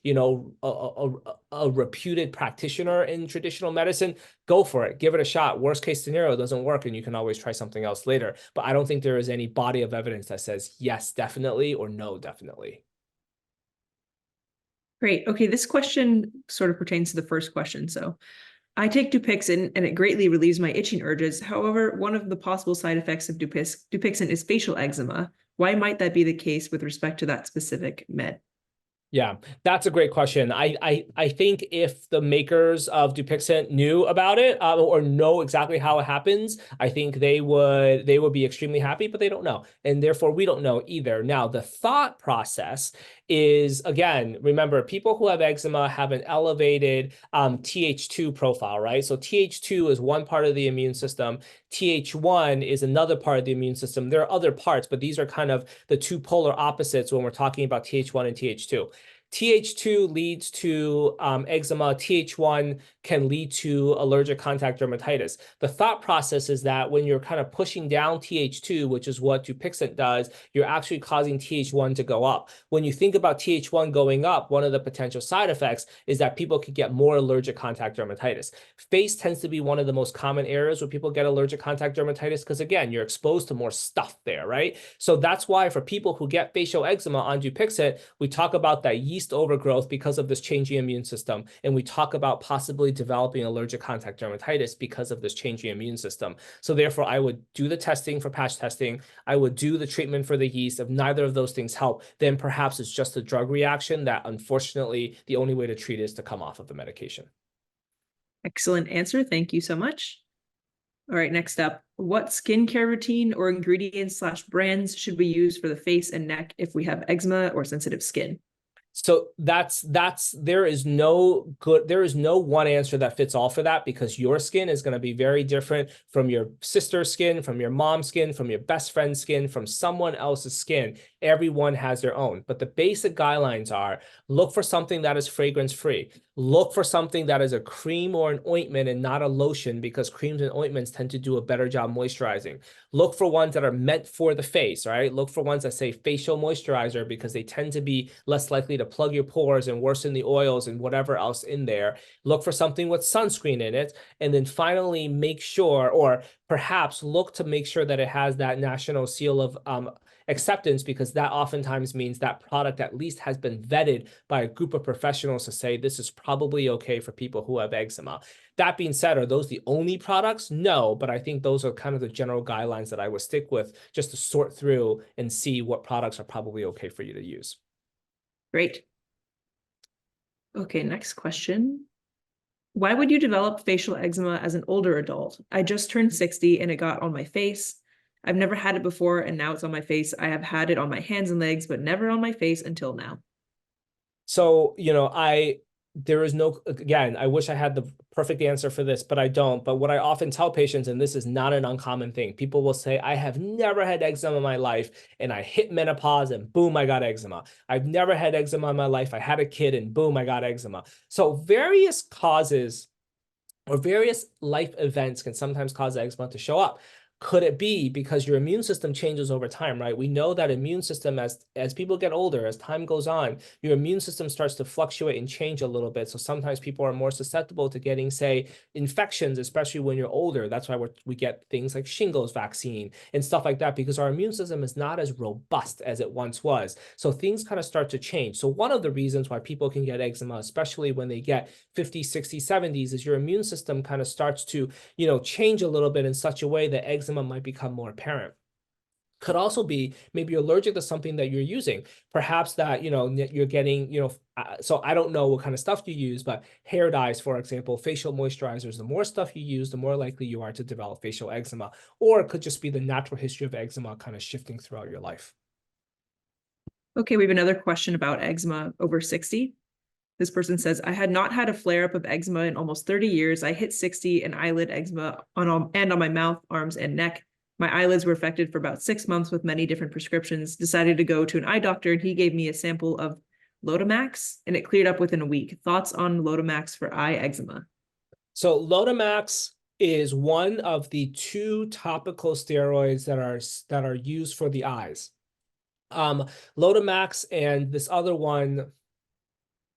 reputed practitioner in traditional medicine, go for it. Give it a shot. Worst case scenario, it doesn't work, and you can always try something else later. But I don't think there is any body of evidence that says yes, definitely, or no, definitely. Great. Okay, this question sort of pertains to the first question. So I take Dupixent and it greatly relieves my itching urges. However, one of the possible side effects of Dupixent is facial eczema. Why might that be the case with respect to that specific med? Yeah, that's a great question. I think if the makers of Dupixent knew about it, or know exactly how it happens, I think they would be extremely happy, but they don't know, and therefore we don't know either. Now, the thought process is, again, remember, people who have eczema have an elevated Th2 profile, right? So Th2 is one part of the immune system. Th1 is another part of the immune system. There are other parts, but these are kind of the two polar opposites when we're talking about Th1 and Th2. Th2 leads to eczema. Th1 can lead to allergic contact dermatitis. The thought process is that when you're kind of pushing down Th2, which is what Dupixent does, you're actually causing Th1 to go up. When you think about Th1 going up, one of the potential side effects is that people could get more allergic contact dermatitis. Face tends to be one of the most common areas where people get allergic contact dermatitis because, again, you're exposed to more stuff there, right? So that's why for people who get facial eczema on Dupixent, we talk about that yeast overgrowth because of this changing immune system. And we talk about possibly developing allergic contact dermatitis because of this changing immune system. So therefore, I would do the testing for patch testing. I would do the treatment for the yeast. If neither of those things help, then perhaps it's just a drug reaction that, unfortunately, the only way to treat is to come off of the medication. Excellent answer. Thank you so much. All right, next up, what skincare routine or ingredients / brands should we use for the face and neck if we have eczema or sensitive skin? So there is no one answer that fits all for that, because your skin is going to be very different from your sister's skin, from your mom's skin, from your best friend's skin, from someone else's skin. Everyone has their own. But the basic guidelines are: look for something that is fragrance free. Look for something that is a cream or an ointment and not a lotion, because creams and ointments tend to do a better job moisturizing. Look for ones that are meant for the face, right? Look for ones that say facial moisturizer, because they tend to be less likely to plug your pores and worsen the oils and whatever else in there. Look for something with sunscreen in it. And then finally, make sure, or perhaps look to make sure that it has that national seal of acceptance, because that oftentimes means that product at least has been vetted by a group of professionals to say this is probably okay for people who have eczema. That being said, are those the only products? No, but I think those are kind of the general guidelines that I would stick with, just to sort through and see what products are probably okay for you to use. Great. Okay, next question. Why would you develop facial eczema as an older adult? I just turned 60 and it got on my face. I've never had it before and now it's on my face. I have had it on my hands and legs, but never on my face until now. So, there is no, again, I wish I had the perfect answer for this, but I don't. But what I often tell patients, and this is not an uncommon thing, people will say, I have never had eczema in my life, and I hit menopause and boom, I got eczema. I've never had eczema in my life. I had a kid and boom, I got eczema. So various causes or various life events can sometimes cause eczema to show up. Could it be because your immune system changes over time, right? We know that immune system, as people get older, as time goes on, your immune system starts to fluctuate and change a little bit. So sometimes people are more susceptible to getting, say, infections, especially when you're older. That's why we get things like shingles vaccine and stuff like that, because our immune system is not as robust as it once was. So things kind of start to change. So one of the reasons why people can get eczema, especially when they get 50s, 60s, 70s, is your immune system kind of starts to, change a little bit in such a way that eczema might become more apparent. Could also be maybe you're allergic to something that you're using. Perhaps that, you're getting, so I don't know what kind of stuff you use, but hair dyes, for example, facial moisturizers, the more stuff you use, the more likely you are to develop facial eczema. Or it could just be the natural history of eczema kind of shifting throughout your life. Okay, we have another question about eczema over 60. This person says, I had not had a flare-up of eczema in almost 30 years. I hit 60 and eyelid eczema on my mouth, arms, and neck. My eyelids were affected for about 6 months with many different prescriptions. Decided to go to an eye doctor, and he gave me a sample of Lotamax, and it cleared up within a week. Thoughts on Lotamax for eye eczema? So Lotamax is one of the 2 topical steroids that are used for the eyes. Lotamax and this other one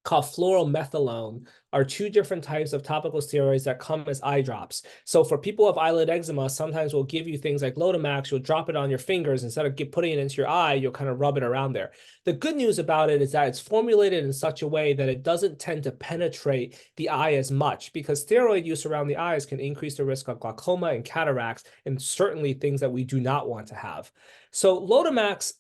called fluorometholone are 2 different types of topical steroids that come as eye drops. So for people with eyelid eczema, sometimes we'll give you things like Lotamax. You'll drop it on your fingers. Instead of putting it into your eye, you'll kind of rub it around there. The good news about it is that it's formulated in such a way that it doesn't tend to penetrate the eye as much, because steroid use around the eyes can increase the risk of glaucoma and cataracts, and certainly things that we do not want to have. So Lotamax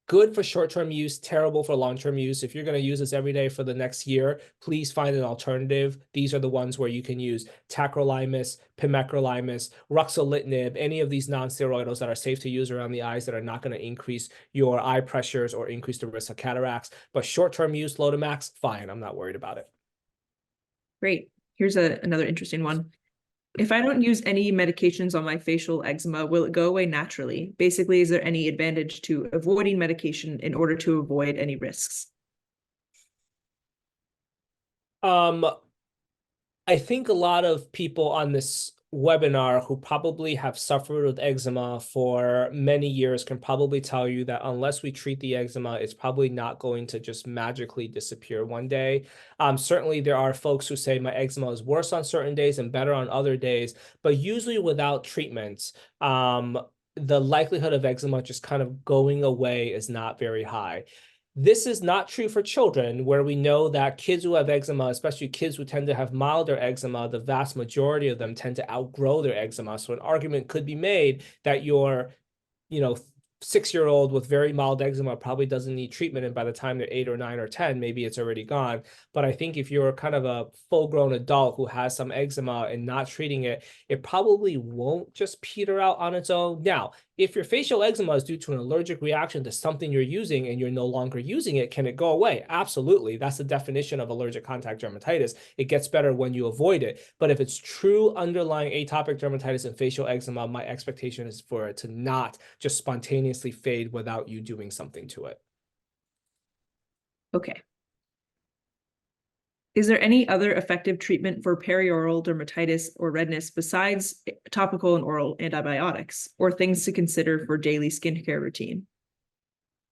Good for short-term use, terrible for long-term use. If you're going to use this every day for the next year, please find an alternative. These are the ones where you can use tacrolimus, pimecrolimus, ruxolitinib, any of these non-steroidals that are safe to use around the eyes that are not going to increase your eye pressures or increase the risk of cataracts. But short-term use, low to max, fine. I'm not worried about it. Great. Here's another interesting one. If I don't use any medications on my facial eczema, will it go away naturally? Basically, is there any advantage to avoiding medication in order to avoid any risks? I think a lot of people on this webinar who probably have suffered with eczema for many years can probably tell you that unless we treat the eczema, it's probably not going to just magically disappear one day. Certainly there are folks who say my eczema is worse on certain days and better on other days, but usually without treatment, the likelihood of eczema just kind of going away is not very high. This is not true for children, where we know that kids who have eczema, especially kids who tend to have milder eczema, the vast majority of them tend to outgrow their eczema. So an argument could be made that your, 6-year-old with very mild eczema probably doesn't need treatment, and by the time they're 8 or 9 or 10, maybe it's already gone. But I think if you're kind of a full-grown adult who has some eczema and not treating it, it probably won't just peter out on its own. Now, if your facial eczema is due to an allergic reaction to something you're using and you're no longer using it, can it go away? Absolutely. That's the definition of allergic contact dermatitis. It gets better when you avoid it. But if it's true underlying atopic dermatitis and facial eczema, my expectation is for it to not just spontaneously fade without you doing something to it. Okay. Is there any other effective treatment for perioral dermatitis or redness besides topical and oral antibiotics, or things to consider for daily skincare routine?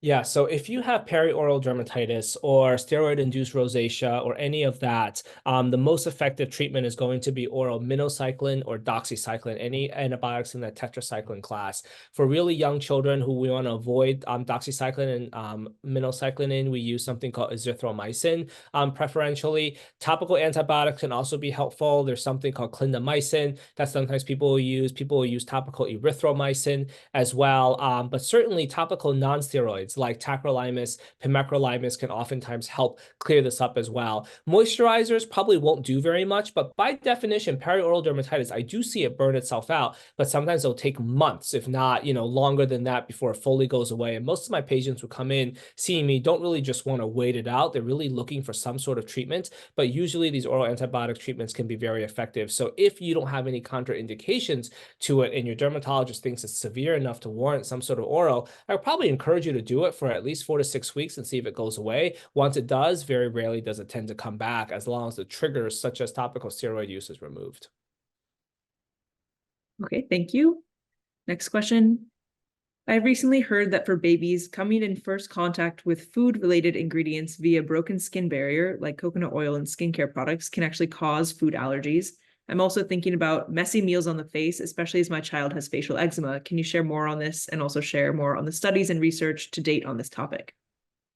Yeah, so if you have perioral dermatitis or steroid-induced rosacea or any of that, the most effective treatment is going to be oral minocycline or doxycycline, any antibiotics in the tetracycline class. For really young children who we want to avoid doxycycline and minocycline in, we use something called azithromycin preferentially. Topical antibiotics can also be helpful. There's something called clindamycin that sometimes people will use. People will use topical erythromycin as well, but certainly topical non-steroids like tacrolimus, pimecrolimus can oftentimes help clear this up as well. Moisturizers probably won't do very much, but by definition, perioral dermatitis, I do see it burn itself out, but sometimes it'll take months, if not, longer than that before it fully goes away. And most of my patients who come in seeing me don't really just want to wait it out. They're really looking for some sort of treatment, but usually these oral antibiotic treatments can be very effective. So if you don't have any contraindications to it and your dermatologist thinks it's severe enough to warrant some sort of oral, I would probably encourage you to do it for at least 4 to 6 weeks and see if it goes away. Once it does, very rarely does it tend to come back, as long as the triggers such as topical steroid use is removed. Okay, thank you. Next question. I've recently heard that for babies, coming in first contact with food-related ingredients via broken skin barrier, like coconut oil and skincare products, can actually cause food allergies. I'm also thinking about messy meals on the face, especially as my child has facial eczema. Can you share more on this and also share more on the studies and research to date on this topic?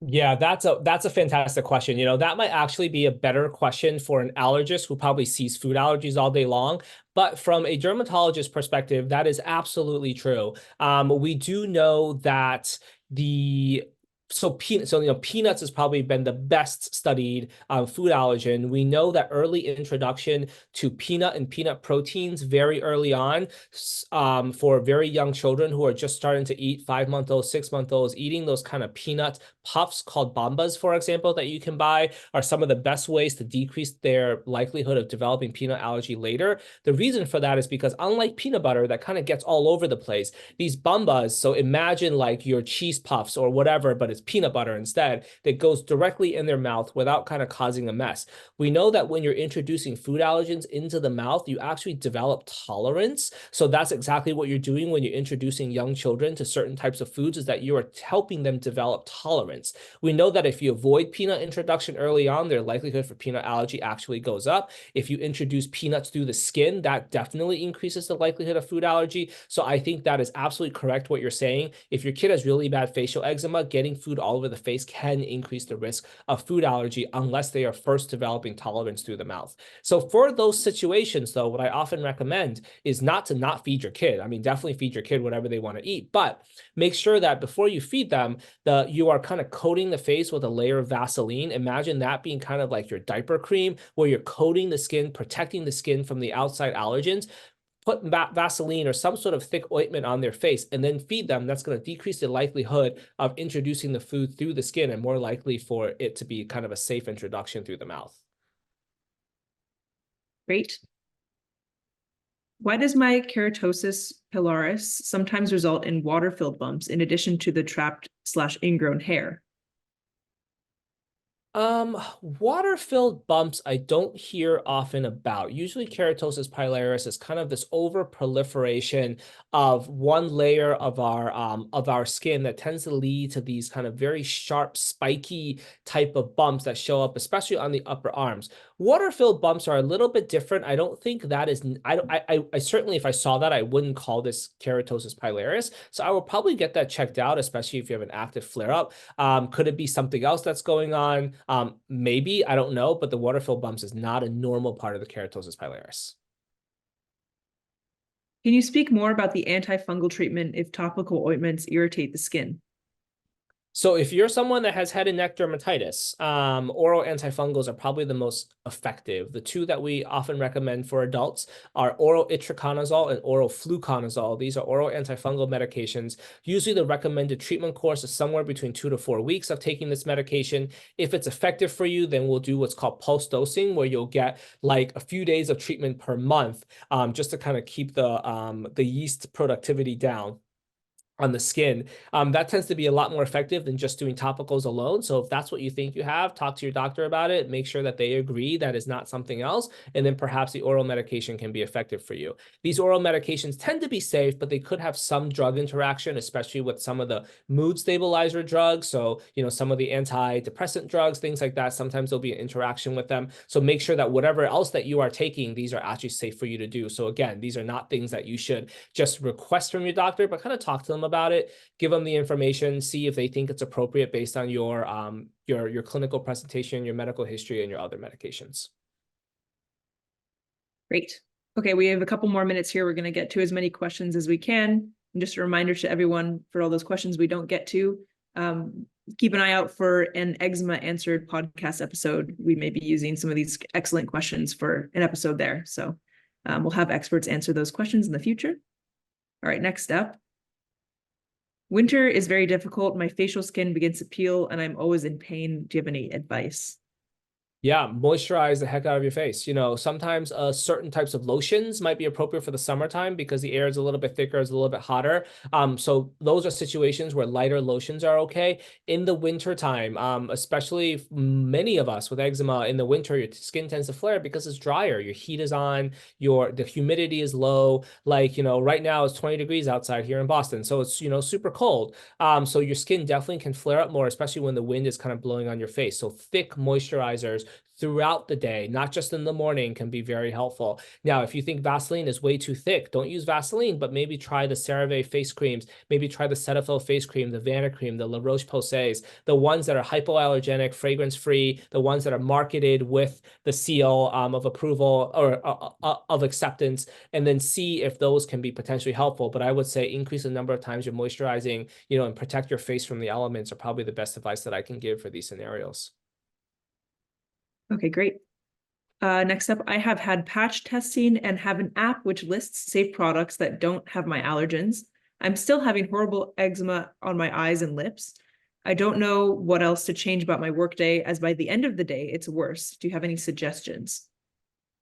Yeah, that's a fantastic question. That might actually be a better question for an allergist who probably sees food allergies all day long. But from a dermatologist perspective, that is absolutely true. We do know that peanuts has probably been the best studied food allergen. We know that early introduction to peanut and peanut proteins very early on for very young children who are just starting to eat, 5-month-olds, 6-month-olds, eating those kind of peanut puffs called bambas, for example, that you can buy are some of the best ways to decrease their likelihood of developing peanut allergy later. The reason for that is because unlike peanut butter that kind of gets all over the place, these bambas, so imagine like your cheese puffs or whatever, but it's peanut butter instead, that goes directly in their mouth without kind of causing a mess. We know that when you're introducing food allergens into the mouth, you actually develop tolerance. So that's exactly what you're doing when you're introducing young children to certain types of foods, is that you are helping them develop tolerance. We know that if you avoid peanut introduction early on, their likelihood for peanut allergy actually goes up. If you introduce peanuts through the skin, that definitely increases the likelihood of food allergy. So I think that is absolutely correct what you're saying. If your kid has really bad facial eczema, getting food food all over the face can increase the risk of food allergy unless they are first developing tolerance through the mouth. So for those situations, though, what I often recommend is not to not feed your kid. I mean, definitely feed your kid whatever they want to eat, but make sure that before you feed them, you are kind of coating the face with a layer of Vaseline. Imagine that being kind of like your diaper cream, where you're coating the skin, protecting the skin from the outside allergens. Put Vaseline or some sort of thick ointment on their face and then feed them. That's going to decrease the likelihood of introducing the food through the skin and more likely for it to be kind of a safe introduction through the mouth. Great. Why does my keratosis pilaris sometimes result in water-filled bumps in addition to the trapped/ingrown hair? Water-filled bumps I don't hear often about. Usually keratosis pilaris is kind of this over proliferation of one layer of our skin that tends to lead to these kind of very sharp, spiky type of bumps that show up, especially on the upper arms. Water-filled bumps are a little bit different. I don't think that is, I certainly, if I saw that, I wouldn't call this keratosis pilaris. So I will probably get that checked out, especially if you have an active flare-up. Could it be something else that's going on? Maybe, I don't know, but the water-filled bumps is not a normal part of the keratosis pilaris. Can you speak more about the antifungal treatment if topical ointments irritate the skin? So if you're someone that has head and neck dermatitis, oral antifungals are probably the most effective. The two that we often recommend for adults are oral itraconazole and oral fluconazole. These are oral antifungal medications. Usually the recommended treatment course is somewhere between 2 to 4 weeks of taking this medication. If it's effective for you, then we'll do what's called pulse dosing, where you'll get like a few days of treatment per month, just to kind of keep the yeast productivity down on the skin. That tends to be a lot more effective than just doing topicals alone. So if that's what you think you have, talk to your doctor about it, make sure that they agree that is not something else, and then perhaps the oral medication can be effective for you. These oral medications tend to be safe, but they could have some drug interaction, especially with some of the mood stabilizer drugs. So, some of the antidepressant drugs, things like that, sometimes there'll be an interaction with them. So make sure that whatever else that you are taking, these are actually safe for you to do. So again, these are not things that you should just request from your doctor, but kind of talk to them about it, give them the information, see if they think it's appropriate based on your clinical presentation, your medical history, and your other medications. Great. Okay, we have a couple more minutes here. We're going to get to as many questions as we can. And just a reminder to everyone, for all those questions we don't get to, keep an eye out for an Eczema Answered podcast episode. We may be using some of these excellent questions for an episode there. So we'll have experts answer those questions in the future. All right, next up. Winter is very difficult. My facial skin begins to peel and I'm always in pain. Do you have any advice? Yeah, moisturize the heck out of your face. Sometimes certain types of lotions might be appropriate for the summertime because the air is a little bit thicker, it's a little bit hotter. So those are situations where lighter lotions are okay. In the winter time, especially many of us with eczema in the winter, your skin tends to flare because it's drier. Your heat is on, the humidity is low. Like, right now it's 20 degrees outside here in Boston. So it's, super cold. So your skin definitely can flare up more, especially when the wind is kind of blowing on your face. So thick moisturizers throughout the day, not just in the morning, can be very helpful. Now, if you think Vaseline is way too thick, don't use Vaseline, but maybe try the CeraVe face creams, maybe try the Cetaphil face cream, the Vanicream, the La Roche-Posay's, the ones that are hypoallergenic, fragrance-free, the ones that are marketed with the seal of approval or of acceptance, and then see if those can be potentially helpful. But I would say increase the number of times you're moisturizing, and protect your face from the elements are probably the best advice that I can give for these scenarios. Okay, great. Next up, I have had patch testing and have an app which lists safe products that don't have my allergens. I'm still having horrible eczema on my eyes and lips. I don't know what else to change about my workday, as by the end of the day, it's worse. Do you have any suggestions?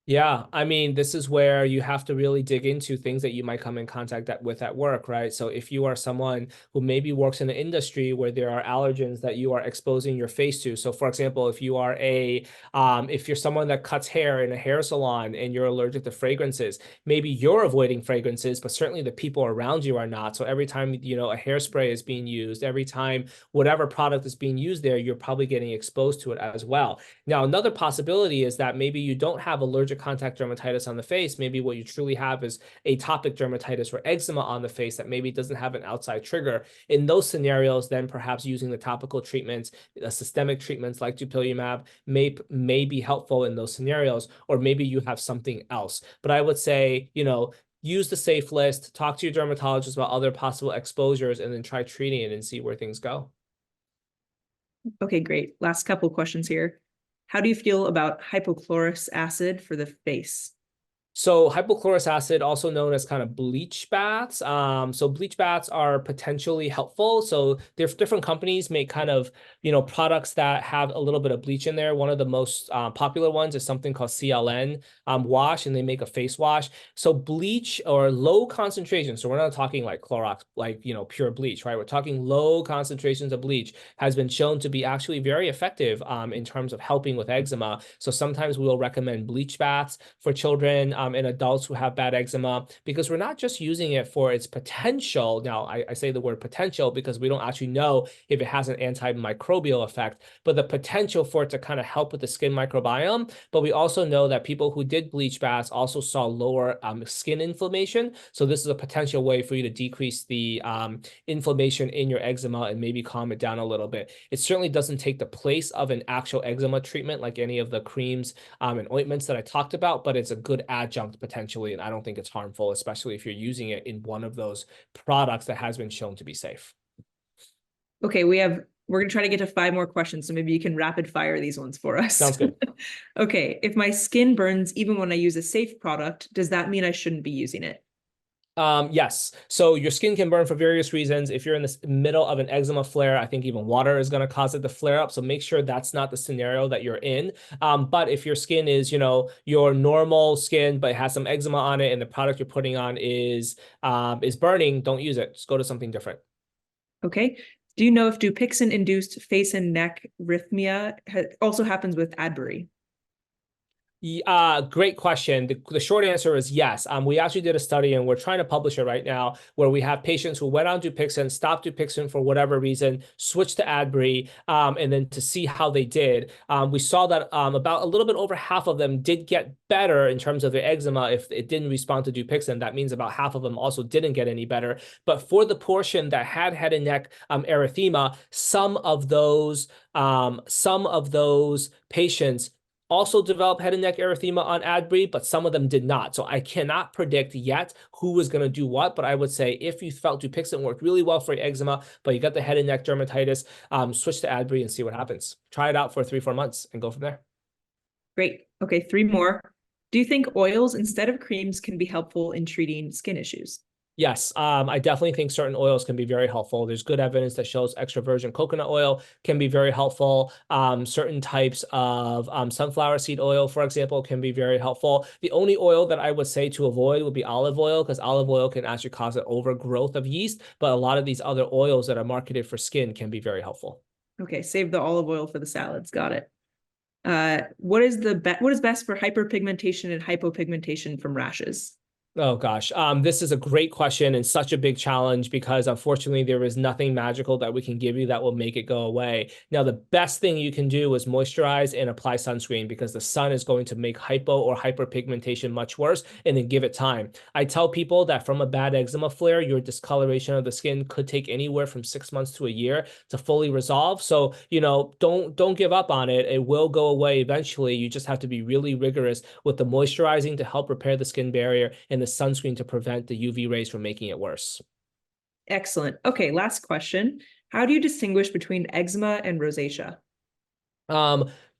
Yeah, I mean, this is where you have to really dig into things that you might come in contact with at work, right? So if you are someone who maybe works in an industry where there are allergens that you are exposing your face to. So for example, if you're someone that cuts hair in a hair salon and you're allergic to fragrances, maybe you're avoiding fragrances, but certainly the people around you are not. So every time, a hairspray is being used, every time whatever product is being used there, you're probably getting exposed to it as well. Now, another possibility is that maybe you don't have allergic allergic contact dermatitis on the face. Maybe what you truly have is atopic dermatitis or eczema on the face that maybe doesn't have an outside trigger. In those scenarios, then perhaps using the topical treatments, systemic treatments like dupilumab may be helpful in those scenarios, or maybe you have something else. But I would say, use the safe list, talk to your dermatologist about other possible exposures, and then try treating it and see where things go. Okay, great. Last couple questions here. How do you feel about hypochlorous acid for the face? So hypochlorous acid, also known as kind of bleach baths. So bleach baths are potentially helpful. So different companies make kind of, products that have a little bit of bleach in there. One of the most popular ones is something called CLN wash, and they make a face wash. So bleach or low concentration. So we're not talking like Clorox, like, pure bleach, right? We're talking low concentrations of bleach has been shown to be actually very effective in terms of helping with eczema. So sometimes we will recommend bleach baths for children in adults who have bad eczema, because we're not just using it for its potential. Now, I say the word potential because we don't actually know if it has an antimicrobial effect, but the potential for it to kind of help with the skin microbiome. But we also know that people who did bleach baths also saw lower skin inflammation. So this is a potential way for you to decrease the inflammation in your eczema and maybe calm it down a little bit. It certainly doesn't take the place of an actual eczema treatment like any of the creams and ointments that I talked about, but it's a good adjunct potentially, and I don't think it's harmful, especially if you're using it in one of those products that has been shown to be safe. Okay, we're going to try to get to 5 more questions, so maybe you can rapid fire these ones for us. Sounds good. Okay, if my skin burns even when I use a safe product, does that mean I shouldn't be using it? Yes. So your skin can burn for various reasons. If you're in the middle of an eczema flare, I think even water is going to cause it to flare up. So make sure that's not the scenario that you're in. But if your skin is, your normal skin, but it has some eczema on it and the product you're putting on is burning, don't use it. Just go to something different. Okay. Do you know if Dupixent-induced face and neck erythema also happens with Adbury? Great question. The short answer is yes. We actually did a study and we're trying to publish it right now, where we have patients who went on Dupixent, stopped Dupixent for whatever reason, switched to Adbury, and then to see how they did. We saw that about a little bit over half of them did get better in terms of their eczema if it didn't respond to Dupixent. That means about half of them also didn't get any better. But for the portion that had head and neck erythema, some of those patients also developed head and neck erythema on Adbury, but some of them did not. So I cannot predict yet who was going to do what, but I would say if you felt Dupixent worked really well for your eczema, but you got the head and neck dermatitis, switch to Adbury and see what happens. Try it out for 3-4 months and go from there. Great. Okay, 3 more. Do you think oils instead of creams can be helpful in treating skin issues? Yes, I definitely think certain oils can be very helpful. There's good evidence that shows extra virgin coconut oil can be very helpful. Certain types of sunflower seed oil, for example, can be very helpful. The only oil that I would say to avoid would be olive oil, because olive oil can actually cause an overgrowth of yeast. But a lot of these other oils that are marketed for skin can be very helpful. Okay, save the olive oil for the salads. Got it. What is best for hyperpigmentation and hypopigmentation from rashes? Oh gosh, this is a great question and such a big challenge, because unfortunately there is nothing magical that we can give you that will make it go away. Now, the best thing you can do is moisturize and apply sunscreen, because the sun is going to make hypo or hyperpigmentation much worse, and then give it time. I tell people that from a bad eczema flare, your discoloration of the skin could take anywhere from 6 months to a year to fully resolve. So, don't give up on it. It will go away eventually. You just have to be really rigorous with the moisturizing to help repair the skin barrier and the sunscreen to prevent the UV rays from making it worse. Excellent. Okay, last question. How do you distinguish between eczema and rosacea?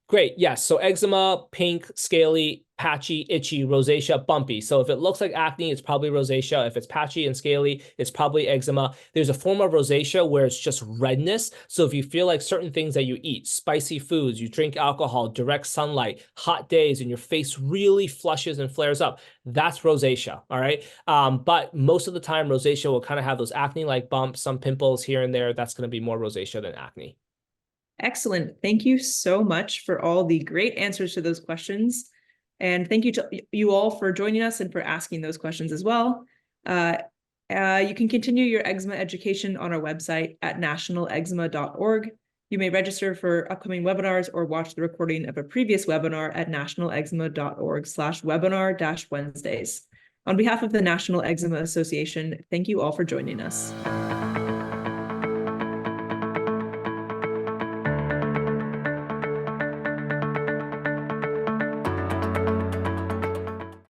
Great. Yes. So eczema, pink, scaly, patchy, itchy, rosacea, bumpy. So if it looks like acne, it's probably rosacea. If it's patchy and scaly, it's probably eczema. There's a form of rosacea where it's just redness. So if you feel like certain things that you eat, spicy foods, you drink alcohol, direct sunlight, hot days, and your face really flushes and flares up, that's rosacea. All right. But most of the time, rosacea will kind of have those acne-like bumps, some pimples here and there. That's going to be more rosacea than acne. Excellent. Thank you so much for all the great answers to those questions. And thank you to you all for joining us and for asking those questions as well. You can continue your eczema education on our website at nationaleczema.org. You may register for upcoming webinars or watch the recording of a previous webinar at nationaleczema.org/webinar-Wednesdays. On behalf of the National Eczema Association, thank you all for joining us.